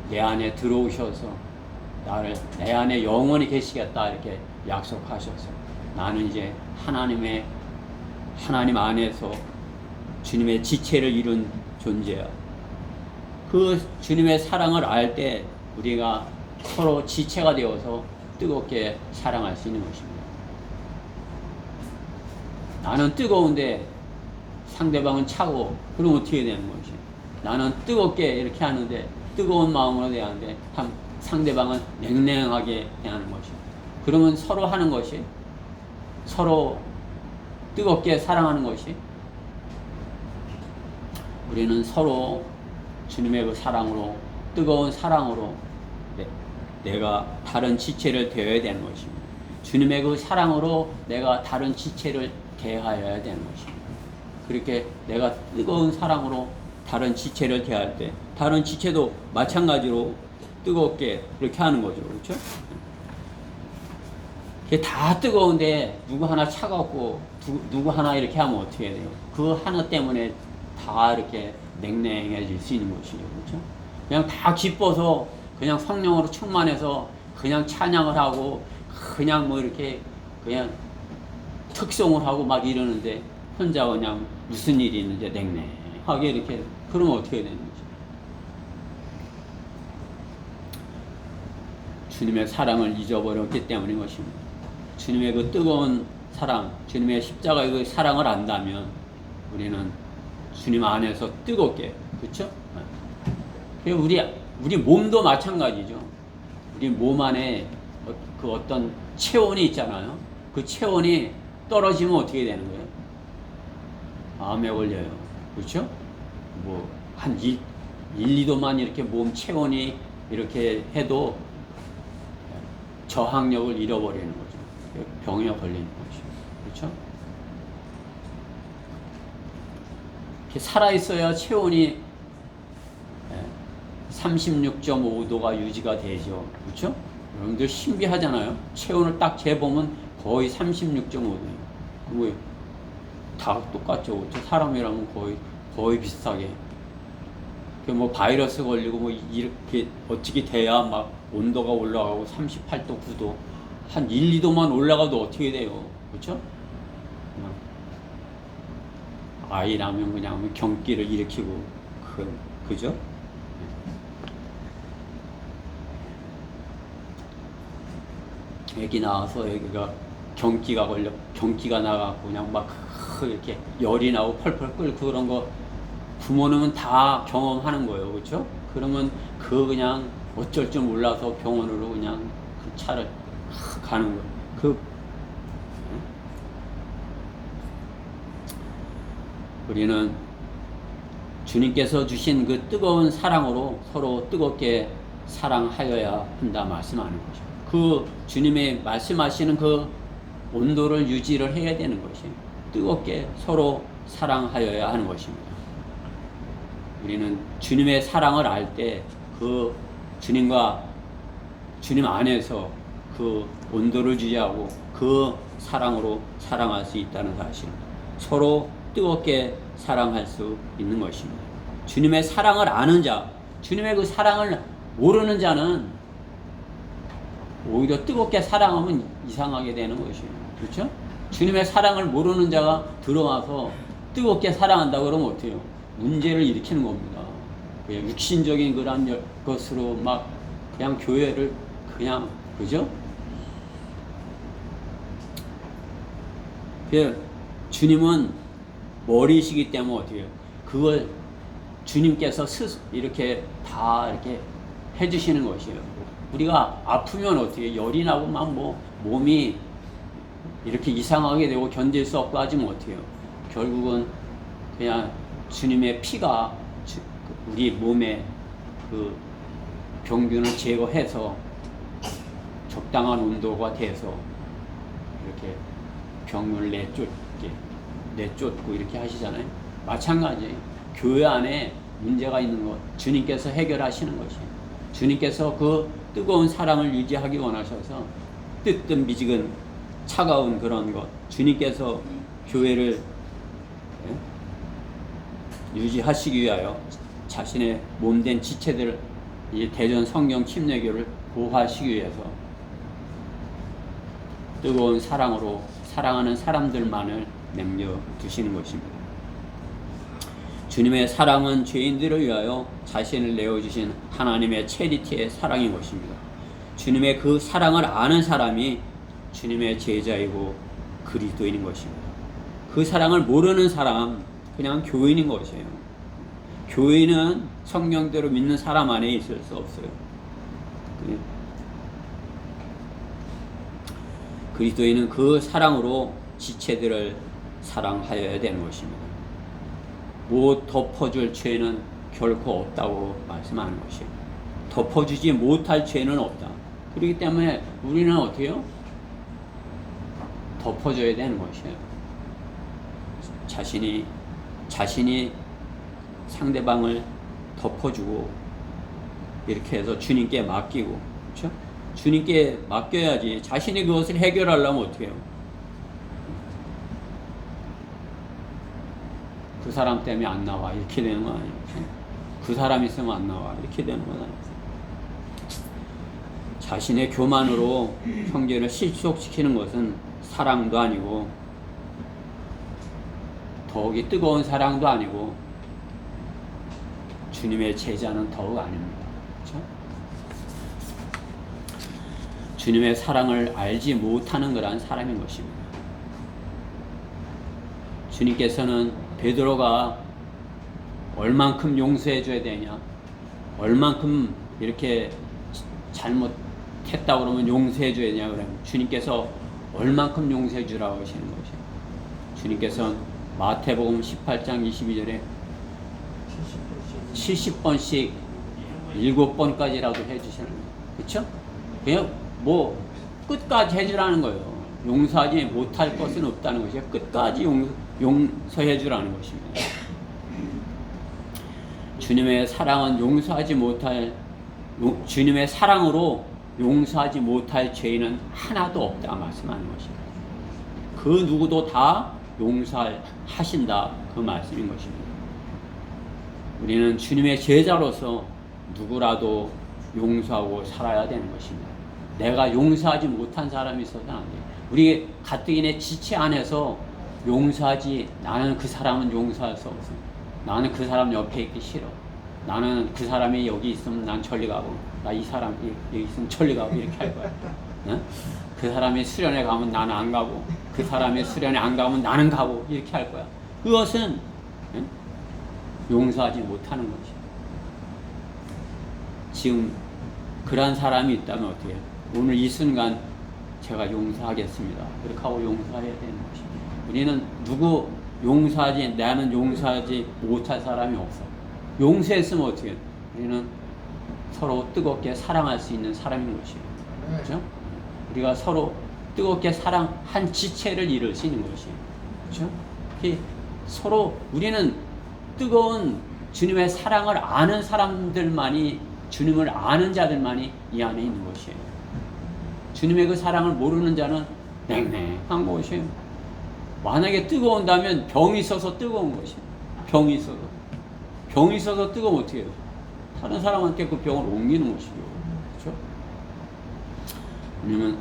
내 안에 들어오셔서 내 안에 영원히 계시겠다 이렇게 약속하셔서 나는 이제 하나님 안에서 주님의 지체를 이룬 존재야. 그 주님의 사랑을 알 때 우리가 서로 지체가 되어서 뜨겁게 사랑할 수 있는 것입니다. 나는 뜨거운데 상대방은 차고, 그럼 어떻게 되는 것이? 나는 뜨겁게 이렇게 하는데 뜨거운 마음으로 대하는데 상대방은 냉랭하게 대하는 것이. 그러면 서로 하는 것이, 서로 뜨겁게 사랑하는 것이, 우리는 서로 주님의 그 사랑으로, 뜨거운 사랑으로 내가 다른 지체를 대해야 되는 것입니다. 주님의 그 사랑으로 내가 다른 지체를 대하여야 되는 것입니다. 그렇게 내가 뜨거운 사랑으로 다른 지체를 대할 때 다른 지체도 마찬가지로 뜨겁게 그렇게 하는 거죠. 그렇죠? 그게 다 뜨거운데 누구 하나 차갑고 누구 하나 이렇게 하면 어떻게 돼요? 그 하나 때문에 다 이렇게 냉랭해질 수 있는 것이죠. 그렇죠? 그냥 다 기뻐서 그냥 성령으로 충만해서 그냥 찬양을 하고 그냥 뭐 이렇게 그냥 특송을 하고 막 이러는데 혼자 그냥 무슨 일이 있는지 냉랭하게 이렇게, 그러면 어떻게 되는 거죠? 주님의 사랑을 잊어버렸기 때문인 것입니다. 주님의 그 뜨거운 사랑, 주님의 십자가의 그 사랑을 안다면 우리는 주님 안에서 뜨겁게, 그렇죠? 우리 몸도 마찬가지죠. 우리 몸 안에 그 어떤 체온이 있잖아요. 그 체온이 떨어지면 어떻게 되는 거예요? 암에 걸려요. 그렇죠? 뭐, 한 1, 2도만 이렇게 몸 체온이 이렇게 해도 저항력을 잃어버리는 거죠. 병에 걸리는 거죠. 그렇죠? 이렇게 살아있어야 체온이 36.5도가 유지가 되죠. 그렇죠? 여러분들 신비하잖아요. 체온을 딱 재보면 거의 36.5도예요. 뭐 다 똑같죠. 그렇죠? 사람이라면 거의 비슷하게. 뭐 바이러스 걸리고 뭐 이렇게 어떻게 돼야 막 온도가 올라가고 38도, 9도, 한 1, 2도만 올라가도 어떻게 돼요? 그렇죠? 아이 낳으면 그냥 경기를 일으키고 그죠? 애기 나와서 애기가 경기가 나가고 그냥 막 이렇게 열이 나고 펄펄 끓고 그런 거 부모님은 다 경험하는 거예요, 그렇죠? 그러면 그냥 어쩔 줄 몰라서 병원으로 그냥 그 차를 가는 거예요. 우리는 주님께서 주신 그 뜨거운 사랑으로 서로 뜨겁게 사랑하여야 한다 말씀하는 거죠. 그 주님의 말씀하시는 그 온도를 유지를 해야 되는 것이 뜨겁게 서로 사랑하여야 하는 것입니다. 우리는 주님의 사랑을 알 때 그 주님 안에서 그 온도를 유지하고 그 사랑으로 사랑할 수 있다는 사실, 서로 뜨겁게 사랑할 수 있는 것입니다. 주님의 사랑을 아는 자, 주님의 그 사랑을 모르는 자는 오히려 뜨겁게 사랑하면 이상하게 되는 것이에요. 그렇죠? 주님의 사랑을 모르는 자가 들어와서 뜨겁게 사랑한다 그러면 어때요? 문제를 일으키는 겁니다. 육신적인 그런 것으로 막 그냥 교회를 그냥, 그죠? 주님은 머리시기 때문에 어떻게 해요? 그걸 주님께서 이렇게 다 이렇게 해주시는 것이에요. 우리가 아프면 어떻게 열이 나고 막 몸이 이렇게 이상하게 되고 견딜 수 없고 하지면 어떻게 해요? 결국은 그냥 주님의 피가 우리 몸에 그 병균을 제거해서 적당한 온도가 돼서 이렇게 병을 내쫓고 이렇게 하시잖아요. 마찬가지 교회 안에 문제가 있는 것 주님께서 해결하시는 것이에요. 주님께서 그 뜨거운 사랑을 유지하기 원하셔서 뜨뜻 미지근 차가운 그런 것 주님께서 교회를 유지하시기 위하여 자신의 몸된 지체들을 이 대전 성령 침례교를 보호하시기 위해서 뜨거운 사랑으로 사랑하는 사람들만을 남겨두시는 것입니다. 주님의 사랑은 죄인들을 위하여 자신을 내어주신 하나님의 체리티의 사랑인 것입니다. 주님의 그 사랑을 아는 사람이 주님의 제자이고 그리스도인인 것입니다. 그 사랑을 모르는 사람 그냥 교인인 것이에요. 교인은 성령대로 믿는 사람 안에 있을 수 없어요. 그리스도인은 그 사랑으로 지체들을 사랑하여야 되는 것입니다. 못 덮어줄 죄는 결코 없다고 말씀하는 것이에요. 덮어주지 못할 죄는 없다. 그렇기 때문에 우리는 어떻게 해요? 덮어줘야 되는 것이에요. 자신이 상대방을 덮어주고 이렇게 해서 주님께 맡기고, 그렇죠? 주님께 맡겨야지. 자신이 그것을 해결하려면 어떻게 해요? 그 사람 때문에 안 나와 이렇게 되는 거 아니에요? 그 사람 있으면 안 나와 이렇게 되는 건 아니에요. 자신의 교만으로 형제를 실족시키는 것은 사랑도 아니고 더욱이 뜨거운 사랑도 아니고 주님의 제자는 더욱 아닙니다. 그렇죠? 주님의 사랑을 알지 못하는 그러한 사람인 것입니다. 주님께서는 베드로가 얼만큼 용서해 줘야 되냐, 얼만큼 이렇게 잘못했다 그러면 용서해 줘야 되냐 그러면 주님께서 얼만큼 용서해 주라고 하시는 것이에요. 주님께서는 마태복음 18장 22절에 70번씩 7번까지라도 해주시는 거예요. 그렇죠? 그냥 끝까지 해주라는 거예요. 용서하지 못할 것은 없다는 것이에요. 끝까지 용서해 주라는 것입니다. 주님의 사랑은 주님의 사랑으로 용서하지 못할 죄인은 하나도 없다 말씀하는 것입니다. 그 누구도 다 용서하신다 그 말씀인 것입니다. 우리는 주님의 제자로서 누구라도 용서하고 살아야 되는 것입니다. 내가 용서하지 못한 사람이 있어서는 안 돼요. 우리 가뜩이네 지체 안에서 용서하지. 나는 그 사람은 용서할 수 없어. 나는 그 사람 옆에 있기 싫어. 나는 그 사람이 여기 있으면 난 저리 가고, 나 이 사람이 여기 있으면 저리 가고, 이렇게 할 거야. 응? 그 사람이 수련회 가면 나는 안 가고, 그 사람이 수련회 안 가면 나는 가고, 이렇게 할 거야. 그것은 응? 용서하지 못하는 거지. 지금 그런 사람이 있다면 어떻게 해요? 오늘 이 순간 제가 용서하겠습니다. 이렇게 하고 용서해야 되는 것입니다. 우리는 누구 용서하지, 나는 용서하지 못할 사람이 없어. 용서했으면 어떻게 해요? 우리는 서로 뜨겁게 사랑할 수 있는 사람인 것이에요. 그렇죠? 우리가 서로 뜨겁게 사랑한 지체를 이룰 수 있는 것이에요. 그렇죠? 서로 우리는 뜨거운 주님의 사랑을 아는 사람들만이, 주님을 아는 자들만이 이 안에 있는 것이에요. 주님의 그 사랑을 모르는 자는 냉랭한 것이에요. 만약에 뜨거운다면 병이 있어서 뜨거운 것이에요. 병이 있어서 뜨거우면 어떻게 해요? 다른 사람한테 그 병을 옮기는 것이죠. 그렇죠?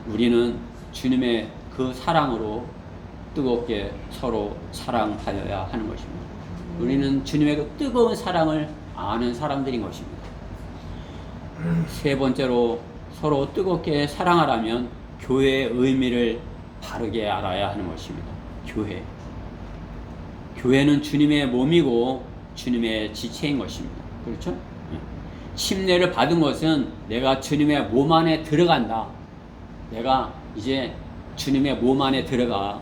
우리는 주님의 그 사랑으로 뜨겁게 서로 사랑하여야 하는 것입니다. 우리는 주님의 그 뜨거운 사랑을 아는 사람들인 것입니다. 세 번째로, 서로 뜨겁게 사랑하려면 교회의 의미를 바르게 알아야 하는 것입니다. 교회는 주님의 몸이고 주님의 지체인 것입니다. 그렇죠? 침례를 받은 것은 내가 주님의 몸 안에 들어간다. 내가 이제 주님의 몸 안에 들어가.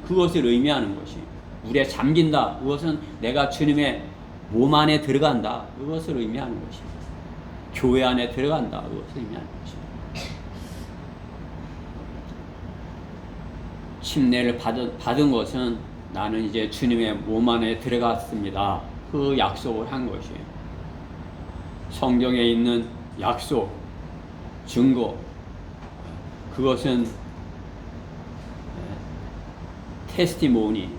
그것을 의미하는 것이. 물에 잠긴다. 그것은 내가 주님의 몸 안에 들어간다. 그것을 의미하는 것입니다. 교회 안에 들어간다. 그것을 의미하는 것입니다. 침례를 받은 것은 나는 이제 주님의 몸 안에 들어갔습니다. 그 약속을 한 것이에요. 성경에 있는 약속, 증거, 그것은 테스티먼트,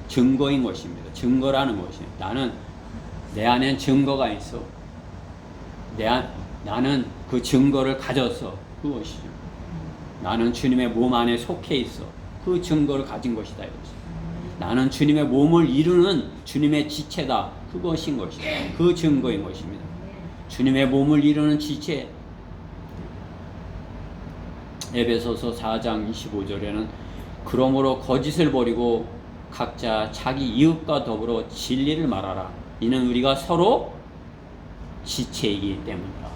증거인 것입니다. 증거라는 것이에요. 내 안엔 증거가 있어. 나는 그 증거를 가졌어. 그것이죠. 나는 주님의 몸 안에 속해 있어. 그 증거를 가진 것이다. 이것이. 나는 주님의 몸을 이루는 주님의 지체다. 그것인 것이다. 그 증거인 것입니다. 주님의 몸을 이루는 지체. 에베소서 4장 25절에는 그러므로 거짓을 버리고 각자 자기 이웃과 더불어 진리를 말하라. 이는 우리가 서로 지체이기 때문이다.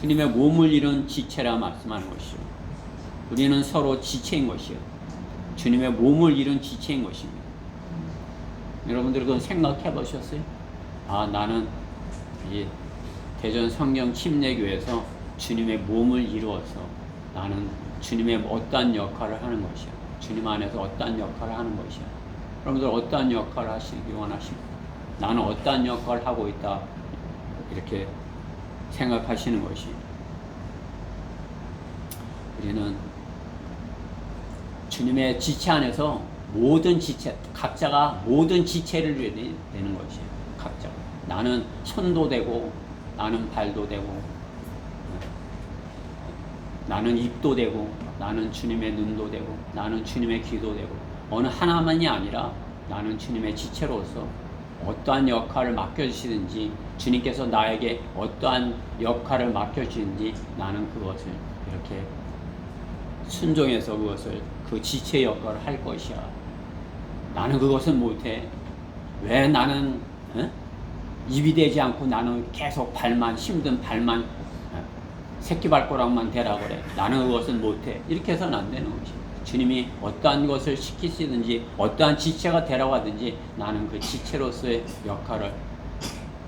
주님의 몸을 이룬 지체라 말씀하는 것이죠. 우리는 서로 지체인 것이요. 주님의 몸을 이룬 지체인 것입니다. 여러분들 그건 생각해 보셨어요? 나는 이 대전 성경 침례교회에서 주님의 몸을 이루어서 나는 주님의 어떠한 역할을 하는 것이야. 주님 안에서 어떠한 역할을 하는 것이야. 여러분들 어떠한 역할을 하시기 원하십니까? 나는 어떠한 역할을 하고 있다. 이렇게 생각하시는 것이. 우리는 주님의 지체 안에서 모든 지체, 각자가 모든 지체를 이루어야 되는 것이에요. 각자. 나는 손도 되고, 나는 발도 되고, 나는 입도 되고, 나는 주님의 눈도 되고, 나는 주님의 귀도 되고, 어느 하나만이 아니라 나는 주님의 지체로서 어떠한 역할을 맡겨주시든지, 주님께서 나에게 어떠한 역할을 맡겨주시든지 나는 그것을 이렇게 순종해서 그것을 그 지체 역할을 할 것이야. 나는 그것을 못해. 왜 나는 입이 되지 않고 나는 계속 힘든 발만 새끼발가락만 대라 그래. 나는 그것을 못해. 이렇게 해서는 안 되는 것이. 주님이 어떠한 것을 시키시든지 어떠한 지체가 되라고 하든지 나는 그 지체로서의 역할을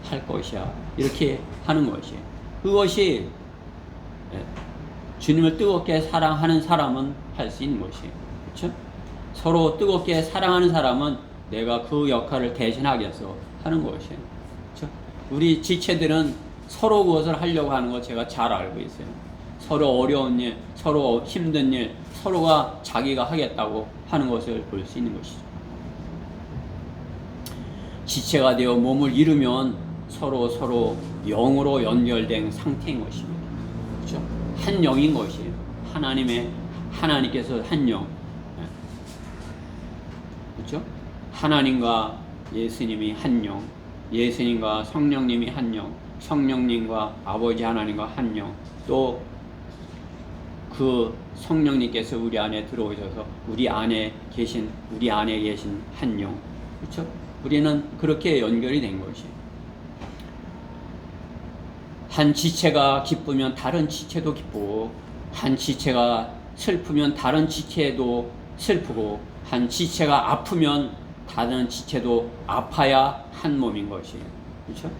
할 것이야. 이렇게 하는 것이에요. 그것이 주님을 뜨겁게 사랑하는 사람은 할 수 있는 것이에요. 그렇죠? 서로 뜨겁게 사랑하는 사람은 내가 그 역할을 대신하겠어 하는 것이에요. 그렇죠? 우리 지체들은 서로 그것을 하려고 하는 거 제가 잘 알고 있어요. 서로 어려운 일, 서로 힘든 일, 서로가 자기가 하겠다고 하는 것을 볼 수 있는 것이죠. 지체가 되어 몸을 이루면 서로 영으로 연결된 상태인 것입니다. 그렇죠? 한 영인 것이에요. 하나님께서 한 영. 그렇죠? 하나님과 예수님이 한 영, 예수님과 성령님이 한 영, 성령님과 아버지 하나님과 한 영, 또 그 성령님께서 우리 안에 들어오셔서 우리 안에 계신 한 영. 그렇죠? 우리는 그렇게 연결이 된 것이. 한 지체가 기쁘면 다른 지체도 기쁘고, 한 지체가 슬프면 다른 지체도 슬프고, 한 지체가 아프면 다른 지체도 아파야 한 몸인 것이에요. 그렇죠?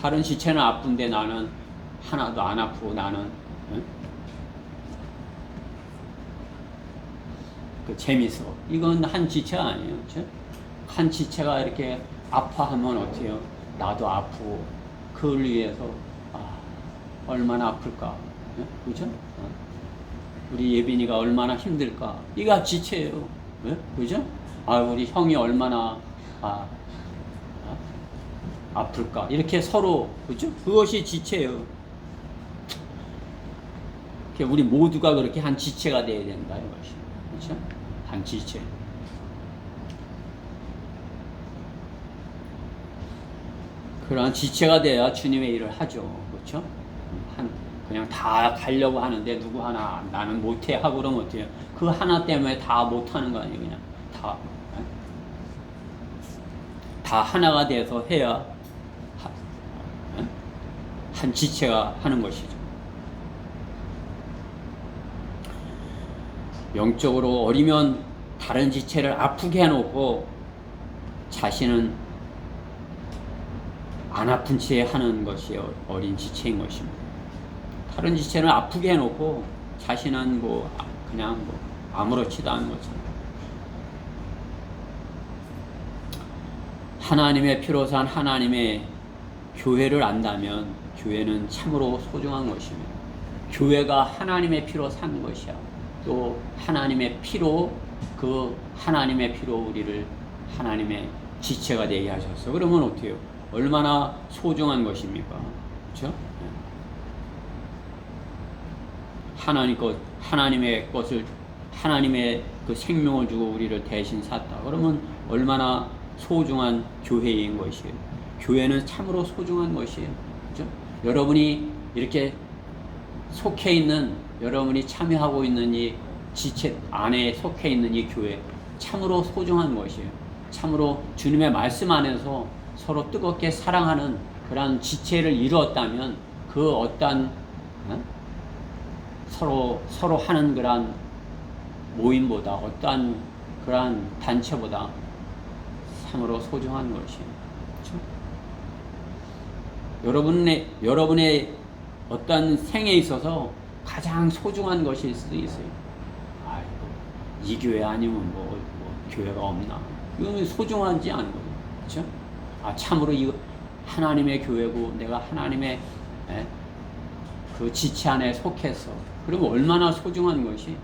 다른 지체는 아픈데 나는 하나도 안 아프고 나는 재밌어. 이건 한 지체가 아니에요. 그렇죠? 한 지체가 이렇게 아파하면 어때요? 나도 아프고 그걸 위해서 얼마나 아플까? 그죠? 우리 예빈이가 얼마나 힘들까? 이가 지체예요. 그죠? 우리 형이 얼마나 아플까? 이렇게 서로, 그죠? 그것이 지체예요. 우리 모두가 그렇게 한 지체가 되어야 된다, 이것이. 그죠? 한 지체. 그러한 지체가 돼야 주님의 일을 하죠. 그렇죠? 그냥 다 가려고 하는데 누구 하나 나는 못해 하고 그러면 어때요? 그 하나 때문에 다 못하는 거 아니에요. 그냥 다 하나가 돼서 해야 한 지체가 하는 것이죠. 영적으로 어리면 다른 지체를 아프게 해놓고 자신은 안 아픈 채 하는 것이 어린 지체인 것입니다. 다른 지체는 아프게 해놓고 자신은 그냥 아무렇지도 않은 것처럼. 하나님의 피로 산 하나님의 교회를 안다면 교회는 참으로 소중한 것입니다. 교회가 하나님의 피로 산 것이야. 또 하나님의 피로 우리를 하나님의 지체가 되게 하셨어. 그러면 어때요? 얼마나 소중한 것입니까? 그렇죠? 하나님의 것을, 하나님의 그 생명을 주고 우리를 대신 샀다. 그러면 얼마나 소중한 교회인 것이에요. 교회는 참으로 소중한 것이에요. 그렇죠? 여러분이 이렇게 속해 있는, 여러분이 참여하고 있는 이 지체 안에 속해 있는 이 교회, 참으로 소중한 것이에요. 참으로 주님의 말씀 안에서 서로 뜨겁게 사랑하는 그러한 지체를 이루었다면 그 어떤 서로 하는 그러한 모임보다, 어떠한 그러한 단체보다 참으로 소중한 것이에요. 그렇죠? 여러분의 어떤 생에 있어서 가장 소중한 것일 수도 있어요. 이 교회 아니면 뭐 교회가 없나? 이건 소중하지 않은 거예요. 그렇죠? 참으로 이거 하나님의 교회고 내가 하나님의 그 지체 안에 속해서, 그러면 얼마나 소중한 것이.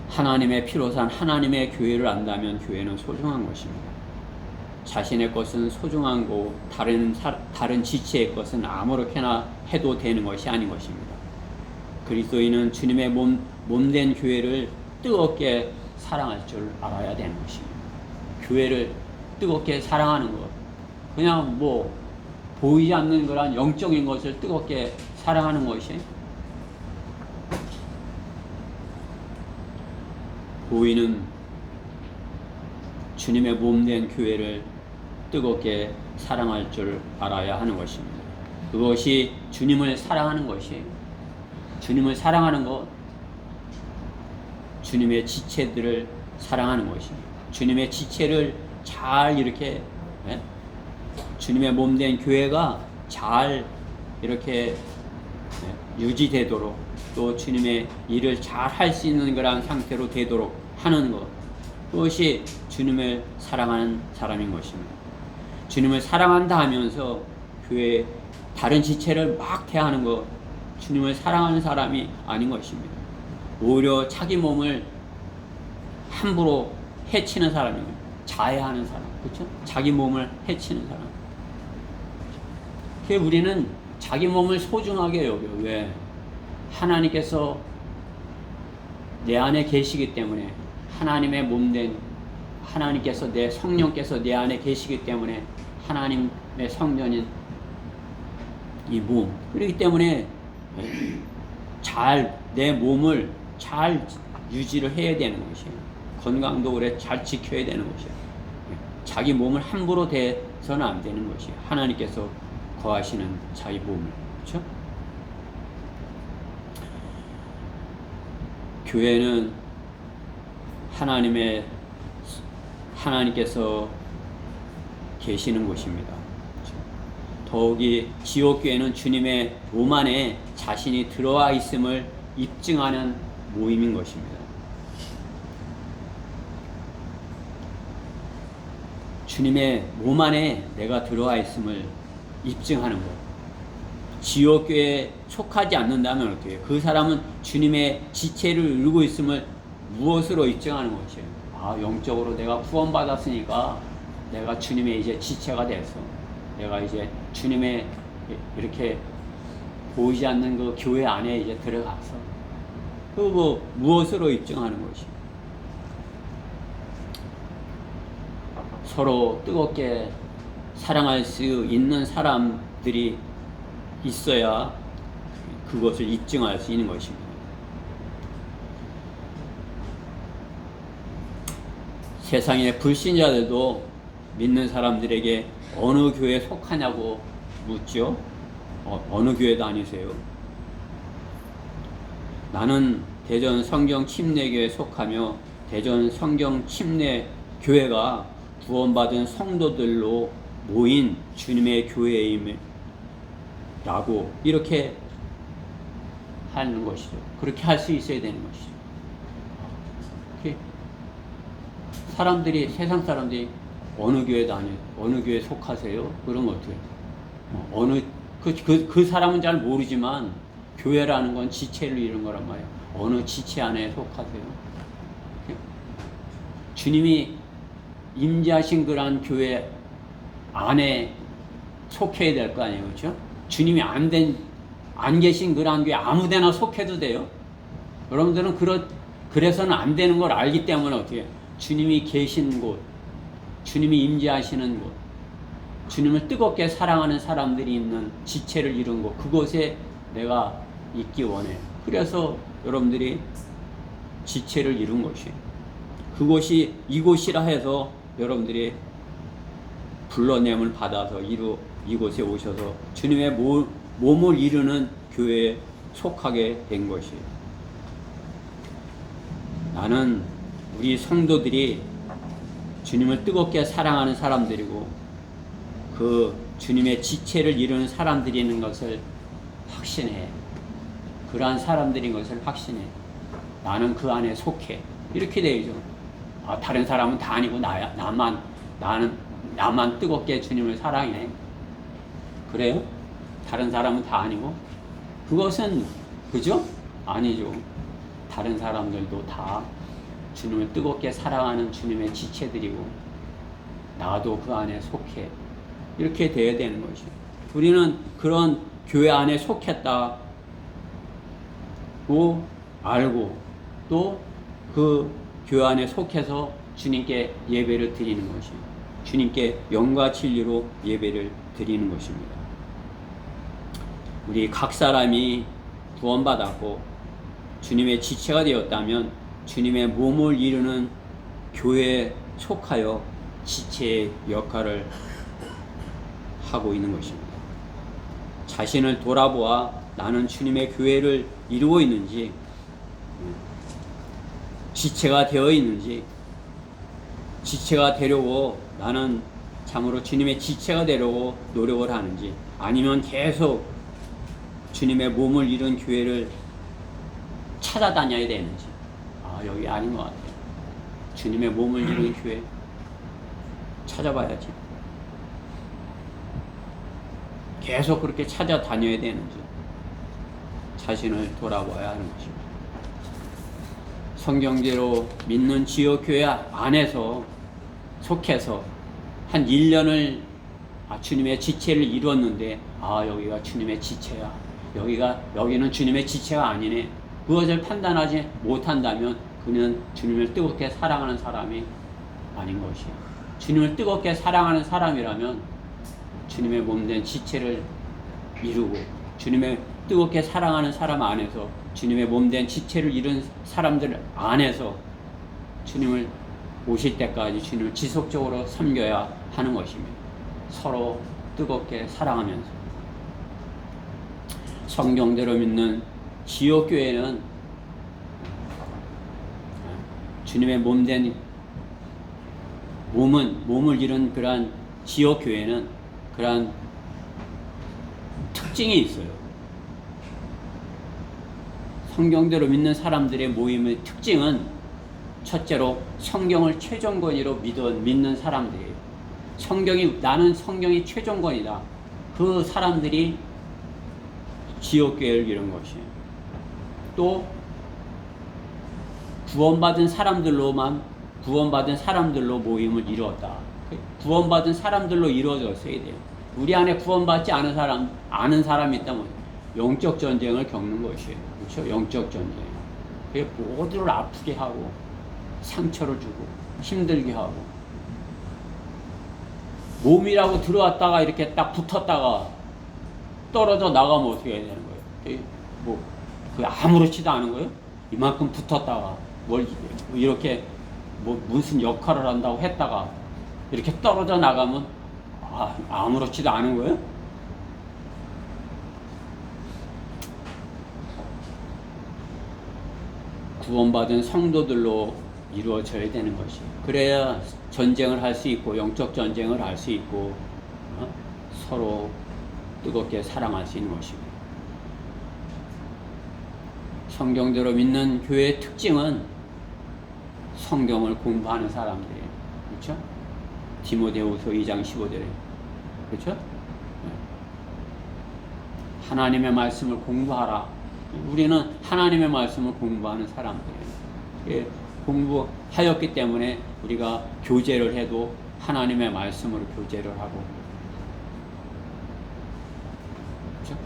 하나님의 피로 산 하나님의 교회를 안다면 교회는 소중한 것입니다. 자신의 것은 소중한 거, 다른 지체의 것은 아무렇게나 해도 되는 것이 아닌 것입니다. 그리스도인은 주님의 몸된 교회를 뜨겁게 사랑할 줄 알아야 되는 것입니다. 교회를 뜨겁게 사랑하는 것, 그냥 보이지 않는 그런 영적인 것을 뜨겁게 사랑하는 것이, 보이는 주님의 몸된 교회를 뜨겁게 사랑할 줄 알아야 하는 것입니다. 그것이 주님을 사랑하는 것이에요. 주님을 사랑하는 것, 주님의 지체들을 사랑하는 것입니다. 주님의 지체를 잘 이렇게, 주님의 몸된 교회가 잘 이렇게 유지되도록, 또 주님의 일을 잘 할 수 있는 그런 상태로 되도록 하는 것, 그것이 주님을 사랑하는 사람인 것입니다. 주님을 사랑한다 하면서 교회 다른 지체를 막 대하는 것, 주님을 사랑하는 사람이 아닌 것입니다. 오히려 자기 몸을 함부로 해치는 사람이에요. 자해하는 사람, 그렇죠? 자기 몸을 해치는 사람. 우리는 자기 몸을 소중하게 여겨. 왜? 하나님께서 내 안에 계시기 때문에, 하나님의 몸된 하나님께서, 내 성령께서 내 안에 계시기 때문에 하나님의 성전인 이 몸, 그렇기 때문에 잘 내 몸을 잘 유지를 해야 되는 것이에요. 건강도 그래 잘 지켜야 되는 것이에요. 자기 몸을 함부로 대서는 안 되는 것이에요. 하나님께서 거하시는 자기 몸을. 그렇죠? 교회는 하나님께서 계시는 곳입니다. 더욱이 지옥교회는 주님의 몸 안에 자신이 들어와 있음을 입증하는 모임인 것입니다. 주님의 몸 안에 내가 들어와 있음을 입증하는 것. 지옥교회에 속하지 않는다면 어떻게 해요? 그 사람은 주님의 지체를 이루고 있음을 무엇으로 입증하는 것이에요? 아, 영적으로 내가 구원받았으니까 내가 주님의 이제 지체가 돼서 내가 이제 주님의 이렇게 보이지 않는 그 교회 안에 이제 들어가서 그 무엇으로 입증하는 것이? 서로 뜨겁게 사랑할 수 있는 사람들이 있어야 그것을 입증할 수 있는 것입니다. 세상의 불신자들도 믿는 사람들에게 어느 교회에 속하냐고 묻죠. 어느 교회 다니세요? 나는 대전 성경 침례교회에 속하며 대전 성경 침례교회가 구원받은 성도들로 모인 주님의 교회임이라고 이렇게 하는 것이죠. 그렇게 할 수 있어야 되는 것이죠. 사람들이, 세상 사람들이 어느 교회 어느 교회에 속하세요? 그러면 어떻게 해요? 그 사람은 잘 모르지만 교회라는 건 지체를 이룬 거란 말이에요. 어느 지체 안에 속하세요? 주님이 임재하신 그러한 교회 안에 속해야 될 거 아니에요, 그렇죠? 주님이 안 계신 그러한 교회 아무데나 속해도 돼요. 여러분들은 그래서는 안 되는 걸 알기 때문에 어떻게 해요? 주님이 계신 곳, 주님이 임재하시는 곳, 주님을 뜨겁게 사랑하는 사람들이 있는 지체를 이룬 곳, 그곳에 내가 있기 원해요. 그래서 여러분들이 지체를 이룬 것이에요. 그곳이 이곳이라 해서 여러분들이 불러냄을 받아서 이곳에 오셔서 주님의 몸을 이루는 교회에 속하게 된 것이에요. 나는 우리 성도들이 주님을 뜨겁게 사랑하는 사람들이고 그 주님의 지체를 이루는 사람들이는 것을 확신해. 그러한 사람들인 것을 확신해. 나는 그 안에 속해. 이렇게 되죠. 다른 사람은 다 아니고 나만 뜨겁게 주님을 사랑해. 그래요? 다른 사람은 다 아니고? 그것은, 그죠? 아니죠. 다른 사람들도 다 주님을 뜨겁게 사랑하는 주님의 지체들이고, 나도 그 안에 속해. 이렇게 돼야 되는 것이죠. 우리는 그런 교회 안에 속했다고 알고, 또 그 교회 안에 속해서 주님께 예배를 드리는 것입니다. 주님께 영과 진리로 예배를 드리는 것입니다. 우리 각 사람이 구원받았고 주님의 지체가 되었다면 주님의 몸을 이루는 교회에 속하여 지체의 역할을 하고 있는 것입니다. 자신을 돌아보아 나는 주님의 교회를 이루고 있는지, 지체가 되어 있는지, 지체가 되려고 나는 참으로 주님의 지체가 되려고 노력을 하는지, 아니면 계속 주님의 몸을 이룬 교회를 찾아다녀야 되는지. 여기 아닌 것 같아요. 주님의 몸을 이룬 교회 찾아봐야지. 계속 그렇게 찾아다녀야 되는지 자신을 돌아봐야 하는 것입니다. 성경대로 믿는 지역교회 안에서 속해서 한 1년을 주님의 지체를 이뤘는데 여기가 주님의 지체야. 여기는 주님의 지체가 아니네. 그것을 판단하지 못한다면 그는 주님을 뜨겁게 사랑하는 사람이 아닌 것이야. 주님을 뜨겁게 사랑하는 사람이라면 주님의 몸된 지체를 이루고 주님의 뜨겁게 사랑하는 사람 안에서 주님의 몸된 지체를 이룬 사람들 안에서 주님을 오실 때까지 주님을 지속적으로 섬겨야 하는 것입니다. 서로 뜨겁게 사랑하면서 성경대로 믿는 지역교회는 주님의 몸된 몸을 이룬 그러한 지역교회는 그러한 특징이 있어요. 성경대로 믿는 사람들의 모임의 특징은 첫째로 성경을 최종권위로 믿는 사람들이에요. 나는 성경이 최종권이다. 그 사람들이 지역교회를 이룬 것이에요. 또 구원받은 사람들로 모임을 이루었다. 구원받은 사람들로 이루어졌어야 돼요. 우리 안에 구원받지 않은 사람이 있다면 영적 전쟁을 겪는 것이에요. 그렇죠? 영적 전쟁. 그게 모두를 아프게 하고 상처를 주고 힘들게 하고 몸이라고 들어왔다가 이렇게 딱 붙었다가 떨어져 나가면 어떻게 해야 되는 거예요? 그게 아무렇지도 않은 거예요? 이만큼 붙었다가 이렇게 무슨 역할을 한다고 했다가 이렇게 떨어져 나가면 아무렇지도 않은 거예요? 구원받은 성도들로 이루어져야 되는 것이. 그래야 전쟁을 할 수 있고 영적 전쟁을 할 수 있고 서로 뜨겁게 사랑할 수 있는 것입니다. 성경대로 믿는 교회의 특징은 성경을 공부하는 사람들이에요. 그렇죠? 디모데후서 2장 15절에 그렇죠? 하나님의 말씀을 공부하라. 우리는 하나님의 말씀을 공부하는 사람들이에요. 공부하였기 때문에 우리가 교제를 해도 하나님의 말씀으로 교제를 하고 그렇죠?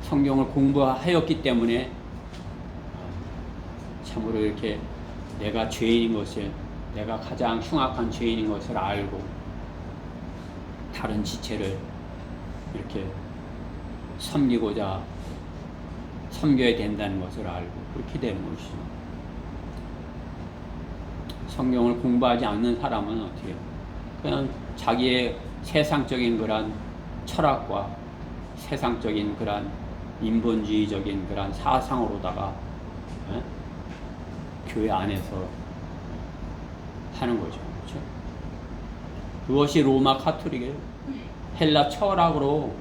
성경을 공부하였기 때문에 참으로 이렇게 내가 죄인인 것을, 내가 가장 흉악한 죄인인 것을 알고 다른 지체를 이렇게 섬겨야 된다는 것을 알고 그렇게 되는 것이죠. 성경을 공부하지 않는 사람은 어떻게 해요? 그냥 자기의 세상적인 그런 철학과 세상적인 그런 인본주의적인 그런 사상으로다가 교회 안에서 하는 거죠. 그렇죠? 그것이 로마 카톨릭이에요. 헬라 철학으로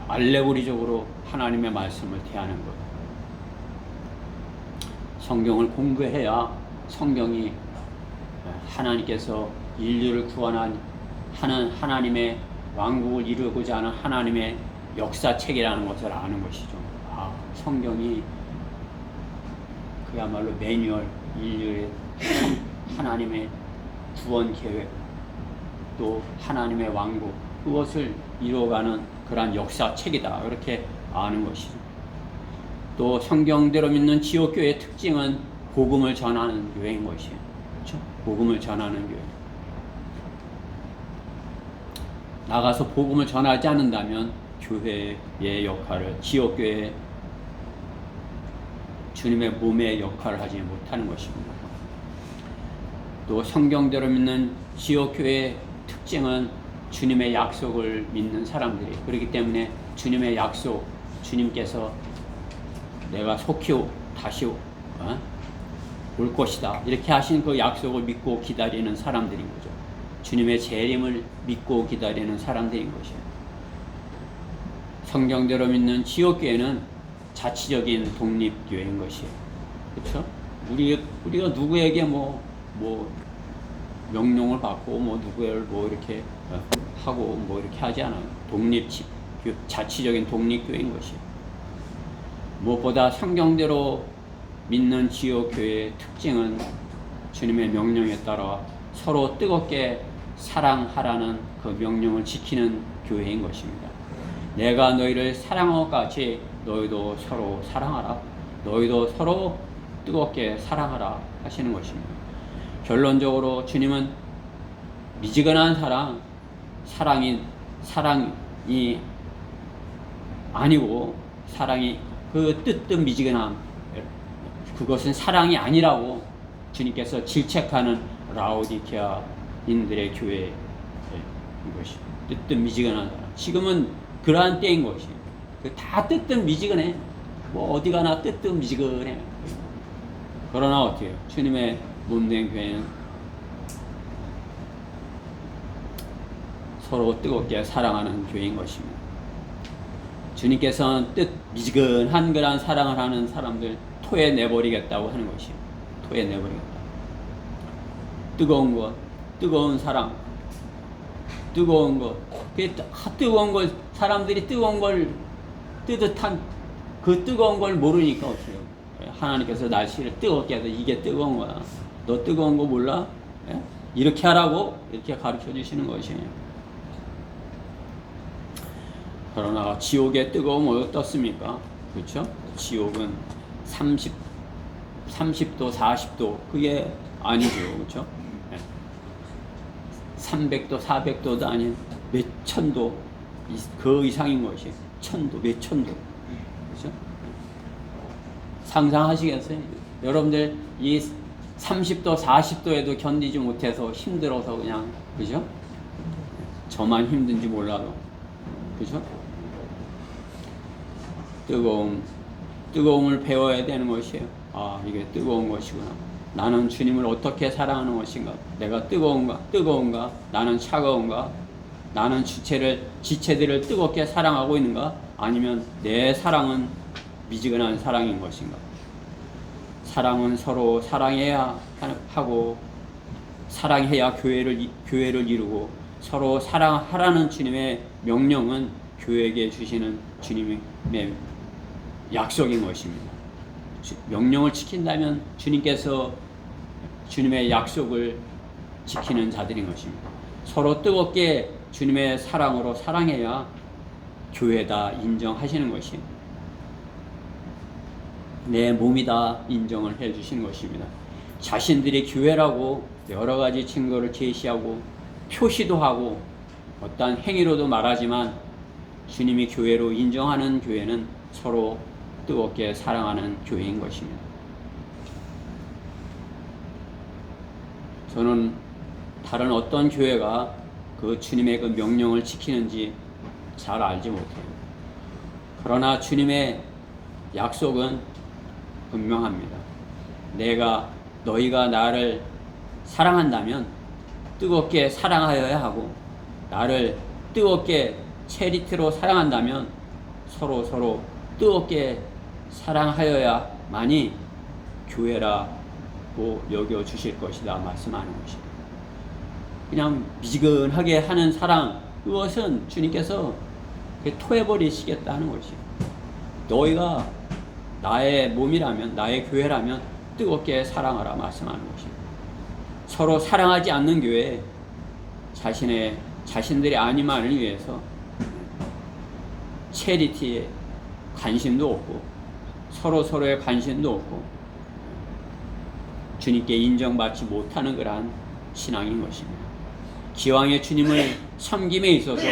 알레고리적으로 하나님의 말씀을 대하는 거예요. 성경을 공부해야 성경이 하나님께서 인류를 구원한 하나님의 왕국을 이루고자 하는 하나님의 역사책이라는 것을 아는 것이죠. 성경이 그야말로 매뉴얼, 인류의 하나님의 구원 계획, 또 하나님의 왕국, 그것을 이루어가는 그러한 역사책이다. 그렇게 아는 것이죠. 또 성경대로 믿는 지역교회의 특징은 복음을 전하는 교회인 것이에요. 그렇죠? 복음을 전하는 교회. 나가서 복음을 전하지 않는다면 교회의 역할을, 지역교회의 주님의 몸의 역할을 하지 못하는 것입니다. 또 성경대로 믿는 지역교회의 특징은 주님의 약속을 믿는 사람들이, 그렇기 때문에 주님의 약속, 주님께서 내가 속히 다시 올 것이다 이렇게 하신 그 약속을 믿고 기다리는 사람들인 거죠. 주님의 재림을 믿고 기다리는 사람들인 것이에요. 성경대로 믿는 지역교회는 자치적인 독립교회인 것이에요. 그렇죠? 우리가 누구에게 뭐 명령을 받고 누구를 이렇게 하고 이렇게 하지 않아요. 자치적인 독립교회인 것이에요. 무엇보다 성경대로 믿는 지역교회의 특징은 주님의 명령에 따라 서로 뜨겁게 사랑하라는 그 명령을 지키는 교회인 것입니다. 내가 너희를 사랑한 것 같이 너희도 서로 사랑하라. 너희도 서로 뜨겁게 사랑하라 하시는 것입니다. 결론적으로 주님은 미지근한 사랑이 아니고, 사랑이 그 뜻뜻 미지근함, 그것은 사랑이 아니라고 주님께서 질책하는 라오디게아인들의 교회인 것이 뜻뜻 미지근한 사랑. 지금은 그러한 때인 것이. 다 뜻뜻 미지근해. 뭐 어디 가나 뜻뜻 미지근해. 그러나 어때요? 주님의 몸된 교회는 서로 뜨겁게 사랑하는 교회인 것입니다. 주님께서는 미지근한 그런 사랑을 하는 사람들 토해 내버리겠다고 하는 것이에요. 토해 내버리겠다. 뜨거운 것, 뜨거운 사랑, 뜨거운 것. 뜨거운 걸, 사람들이 뜨거운 걸, 뜨뜻한 그 뜨거운 걸 모르니까 어때요? 하나님께서 날씨를 뜨겁게 해서 이게 뜨거운 거야. 너 뜨거운 거 몰라? 이렇게 하라고 이렇게 가르쳐 주시는 것이에요. 그러나 지옥의 뜨거움은 어떻습니까? 그렇죠? 지옥은 30도, 40도 그게 아니죠. 그렇죠? 300도, 400도도 아닌 몇 천도 그 이상인 것이 천도, 몇 천도. 그렇죠? 상상하시겠어요? 여러분들 이 30도, 40도에도 견디지 못해서 힘들어서 그냥, 그죠? 저만 힘든지 몰라도, 그죠? 뜨거움을 배워야 되는 것이에요. 아, 이게 뜨거운 것이구나. 나는 주님을 어떻게 사랑하는 것인가? 내가 뜨거운가? 나는 차가운가? 나는 지체들을 뜨겁게 사랑하고 있는가? 아니면 내 사랑은 미지근한 사랑인 것인가? 사랑은 서로 사랑해야 하고, 사랑해야 교회를 이루고, 서로 사랑하라는 주님의 명령은 교회에게 주시는 주님의 약속인 것입니다. 명령을 지킨다면 주님께서 주님의 약속을 지키는 자들인 것입니다. 서로 뜨겁게 주님의 사랑으로 사랑해야 교회다 인정하시는 것입니다. 내 몸이다 인정을 해주시는 것입니다. 자신들이 교회라고 여러 가지 증거를 제시하고 표시도 하고 어떠한 행위로도 말하지만 주님이 교회로 인정하는 교회는 서로 뜨겁게 사랑하는 교회인 것입니다. 저는 다른 어떤 교회가 그 주님의 그 명령을 지키는지 잘 알지 못해요. 그러나 주님의 약속은 분명합니다. 너희가 나를 사랑한다면 뜨겁게 사랑하여야 하고, 나를 뜨겁게 체리티로 사랑한다면 서로 뜨겁게 사랑하여야만이 교회라고 여겨 주실 것이다 말씀하는 것입니다. 그냥 미지근하게 하는 사랑, 그것은 주님께서 토해버리시겠다 하는 것이에요. 너희가 나의 몸이라면, 나의 교회라면 뜨겁게 사랑하라 말씀하는 것입니다. 서로 사랑하지 않는 교회, 자신들의 아니만을 위해서 체리티에 관심도 없고, 서로의 관심도 없고, 주님께 인정받지 못하는 그러한 신앙인 것입니다. 기왕에 주님을 섬김에 있어서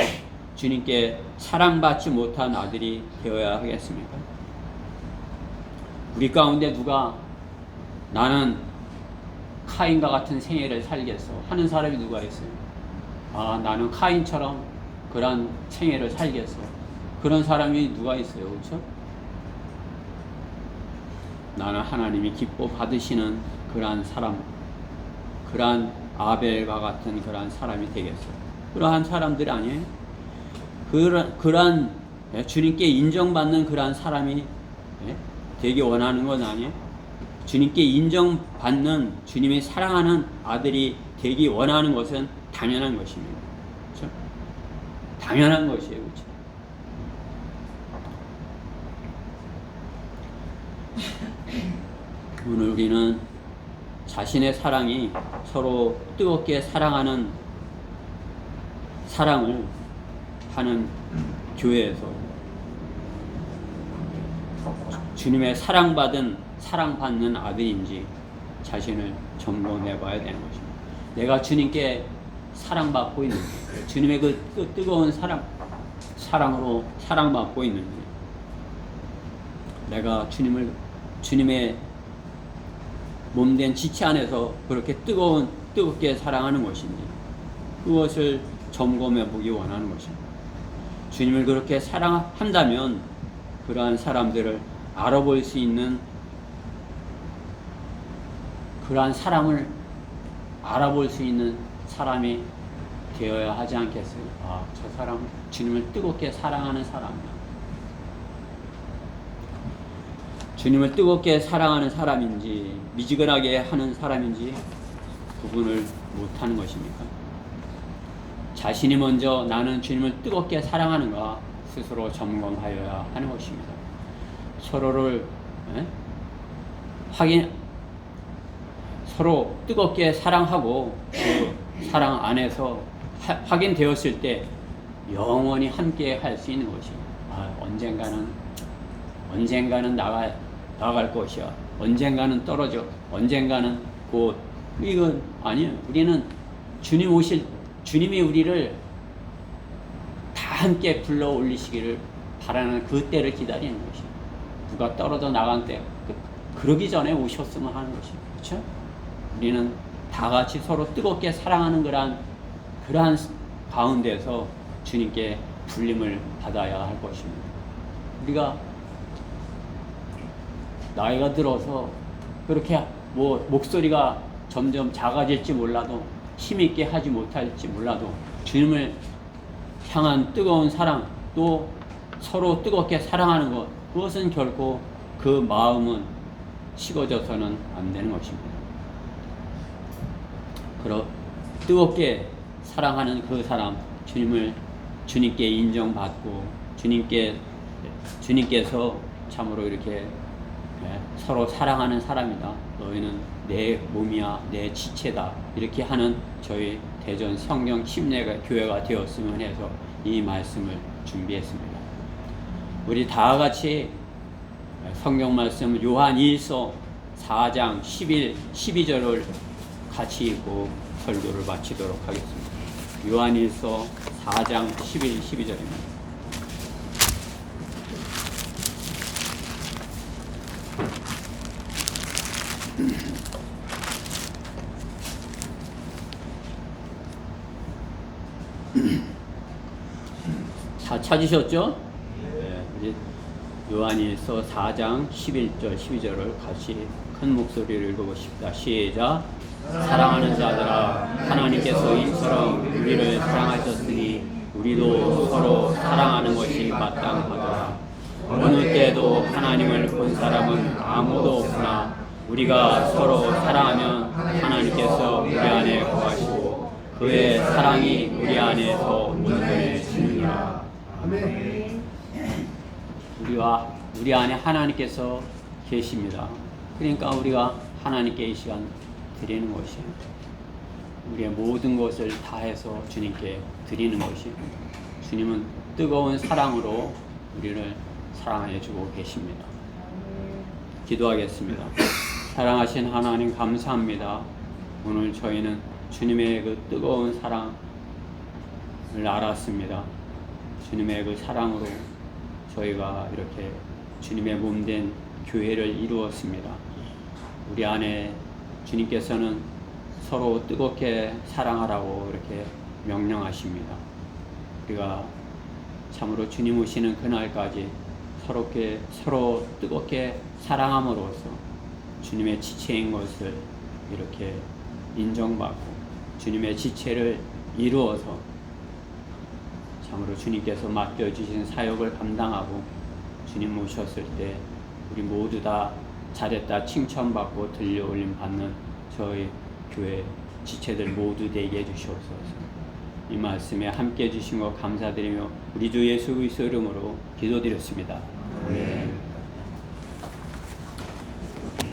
주님께 사랑받지 못한 아들이 되어야 하겠습니까? 우리 가운데 누가 나는 카인과 같은 생애를 살겠어 하는 사람이 누가 있어요? 아, 나는 카인처럼 그런 생애를 살겠어. 그런 사람이 누가 있어요? 그렇죠? 나는 하나님이 기뻐 받으시는 그러한 사람, 그러한 아벨과 같은 그러한 사람이 되겠어. 그러한 사람들이 아니에요? 그러한 주님께 인정받는 그러한 사람이 되기 원하는 건 아니에요? 주님께 인정받는, 주님이 사랑하는 아들이 되기 원하는 것은 당연한 것입니다. 그렇죠? 당연한 것이에요. 그렇죠? 오늘 우리는 자신의 사랑이 서로 뜨겁게 사랑하는 사랑을 하는 교회에서 주님의 사랑받는 아들인지 자신을 점검해 봐야 되는 것입니다. 내가 주님께 사랑받고 있는지, 주님의 그 뜨거운 사랑으로 사랑받고 있는지, 내가 주님의 몸된 지체 안에서 그렇게 뜨겁게 사랑하는 것인지, 그것을 점검해 보기 원하는 것입니다. 주님을 그렇게 사랑한다면 그러한 사람들을 알아볼 수 있는, 그러한 사람을 알아볼 수 있는 사람이 되어야 하지 않겠어요? 저 사람 주님을 뜨겁게 사랑하는 사람이야. 주님을 뜨겁게 사랑하는 사람인지 미지근하게 하는 사람인지 구분을 못하는 것입니까? 자신이 먼저 나는 주님을 뜨겁게 사랑하는가 스스로 점검하여야 하는 것입니다. 서로를 서로 뜨겁게 사랑하고 그 사랑 안에서 확인되었을 때 영원히 함께 할 수 있는 것이 언젠가는 나갈 것이야. 언젠가는 떨어져. 언젠가는 곧. 이건 아니에요. 우리는 주님이 우리를 다 함께 불러 올리시기를 바라는 그 때를 기다리는 것이에요. 누가 떨어져 나간 때 그러기 전에 오셨으면 하는 것이에요. 그렇죠? 우리는 다 같이 서로 뜨겁게 사랑하는 그러한 가운데서 주님께 불림을 받아야 할 것입니다. 우리가 나이가 들어서 그렇게 목소리가 점점 작아질지 몰라도 힘있게 하지 못할지 몰라도 주님을 향한 뜨거운 사랑, 또 서로 뜨겁게 사랑하는 것, 그것은 결코 그 마음은 식어져서는 안 되는 것입니다. 뜨겁게 사랑하는 그 사람, 주님께 인정받고 주님께서 참으로 이렇게 서로 사랑하는 사람이다. 너희는 내 몸이야, 내 지체다. 이렇게 하는 저희 대전 성경 침례교회가 되었으면 해서 이 말씀을 준비했습니다. 우리 다 같이 성경 말씀 요한 1서 4장 12절을 같이 읽고 설교를 마치도록 하겠습니다. 요한 1서 4장 12절입니다. 다 찾으셨죠? 네. 요한일서 4장 11절 12절을 같이 큰 목소리로 읽어보십시다. 시작. 사랑하는 자들아, 하나님께서 이처럼 우리를 사랑하셨으니 우리도 서로 사랑하는 것이 마땅하더라. 어느 때도 하나님을 본 사람은 아무도 없으나 우리가 서로 사랑하면 하나님께서 우리 안에 거하시고 그의 사랑이 우리 안에서 온전해지느니라. 아멘. 우리 안에 하나님께서 계십니다. 그러니까 우리가 하나님께 이 시간 드리는 것이 우리의 모든 것을 다해서 주님께 드리는 것이, 주님은 뜨거운 사랑으로 우리를 사랑해 주고 계십니다. 기도하겠습니다. 사랑하신 하나님 감사합니다. 오늘 저희는 주님의 그 뜨거운 사랑을 알았습니다. 주님의 그 사랑으로 저희가 이렇게 주님의 몸된 교회를 이루었습니다. 우리 안에 주님께서는 서로 뜨겁게 사랑하라고 이렇게 명령하십니다. 우리가 참으로 주님 오시는 그날까지 서로 뜨겁게 사랑함으로써 주님의 지체인 것을 이렇게 인정받고 주님의 지체를 이루어서 참으로 주님께서 맡겨주신 사역을 감당하고 주님 오셨을 때 우리 모두 다 잘했다 칭찬받고 들려올림 받는 저희 교회 지체들 모두 되게 해주시옵소서. 이 말씀에 함께 해주신 것 감사드리며 우리 주 예수 그리스도 이름으로 기도드렸습니다. 아멘.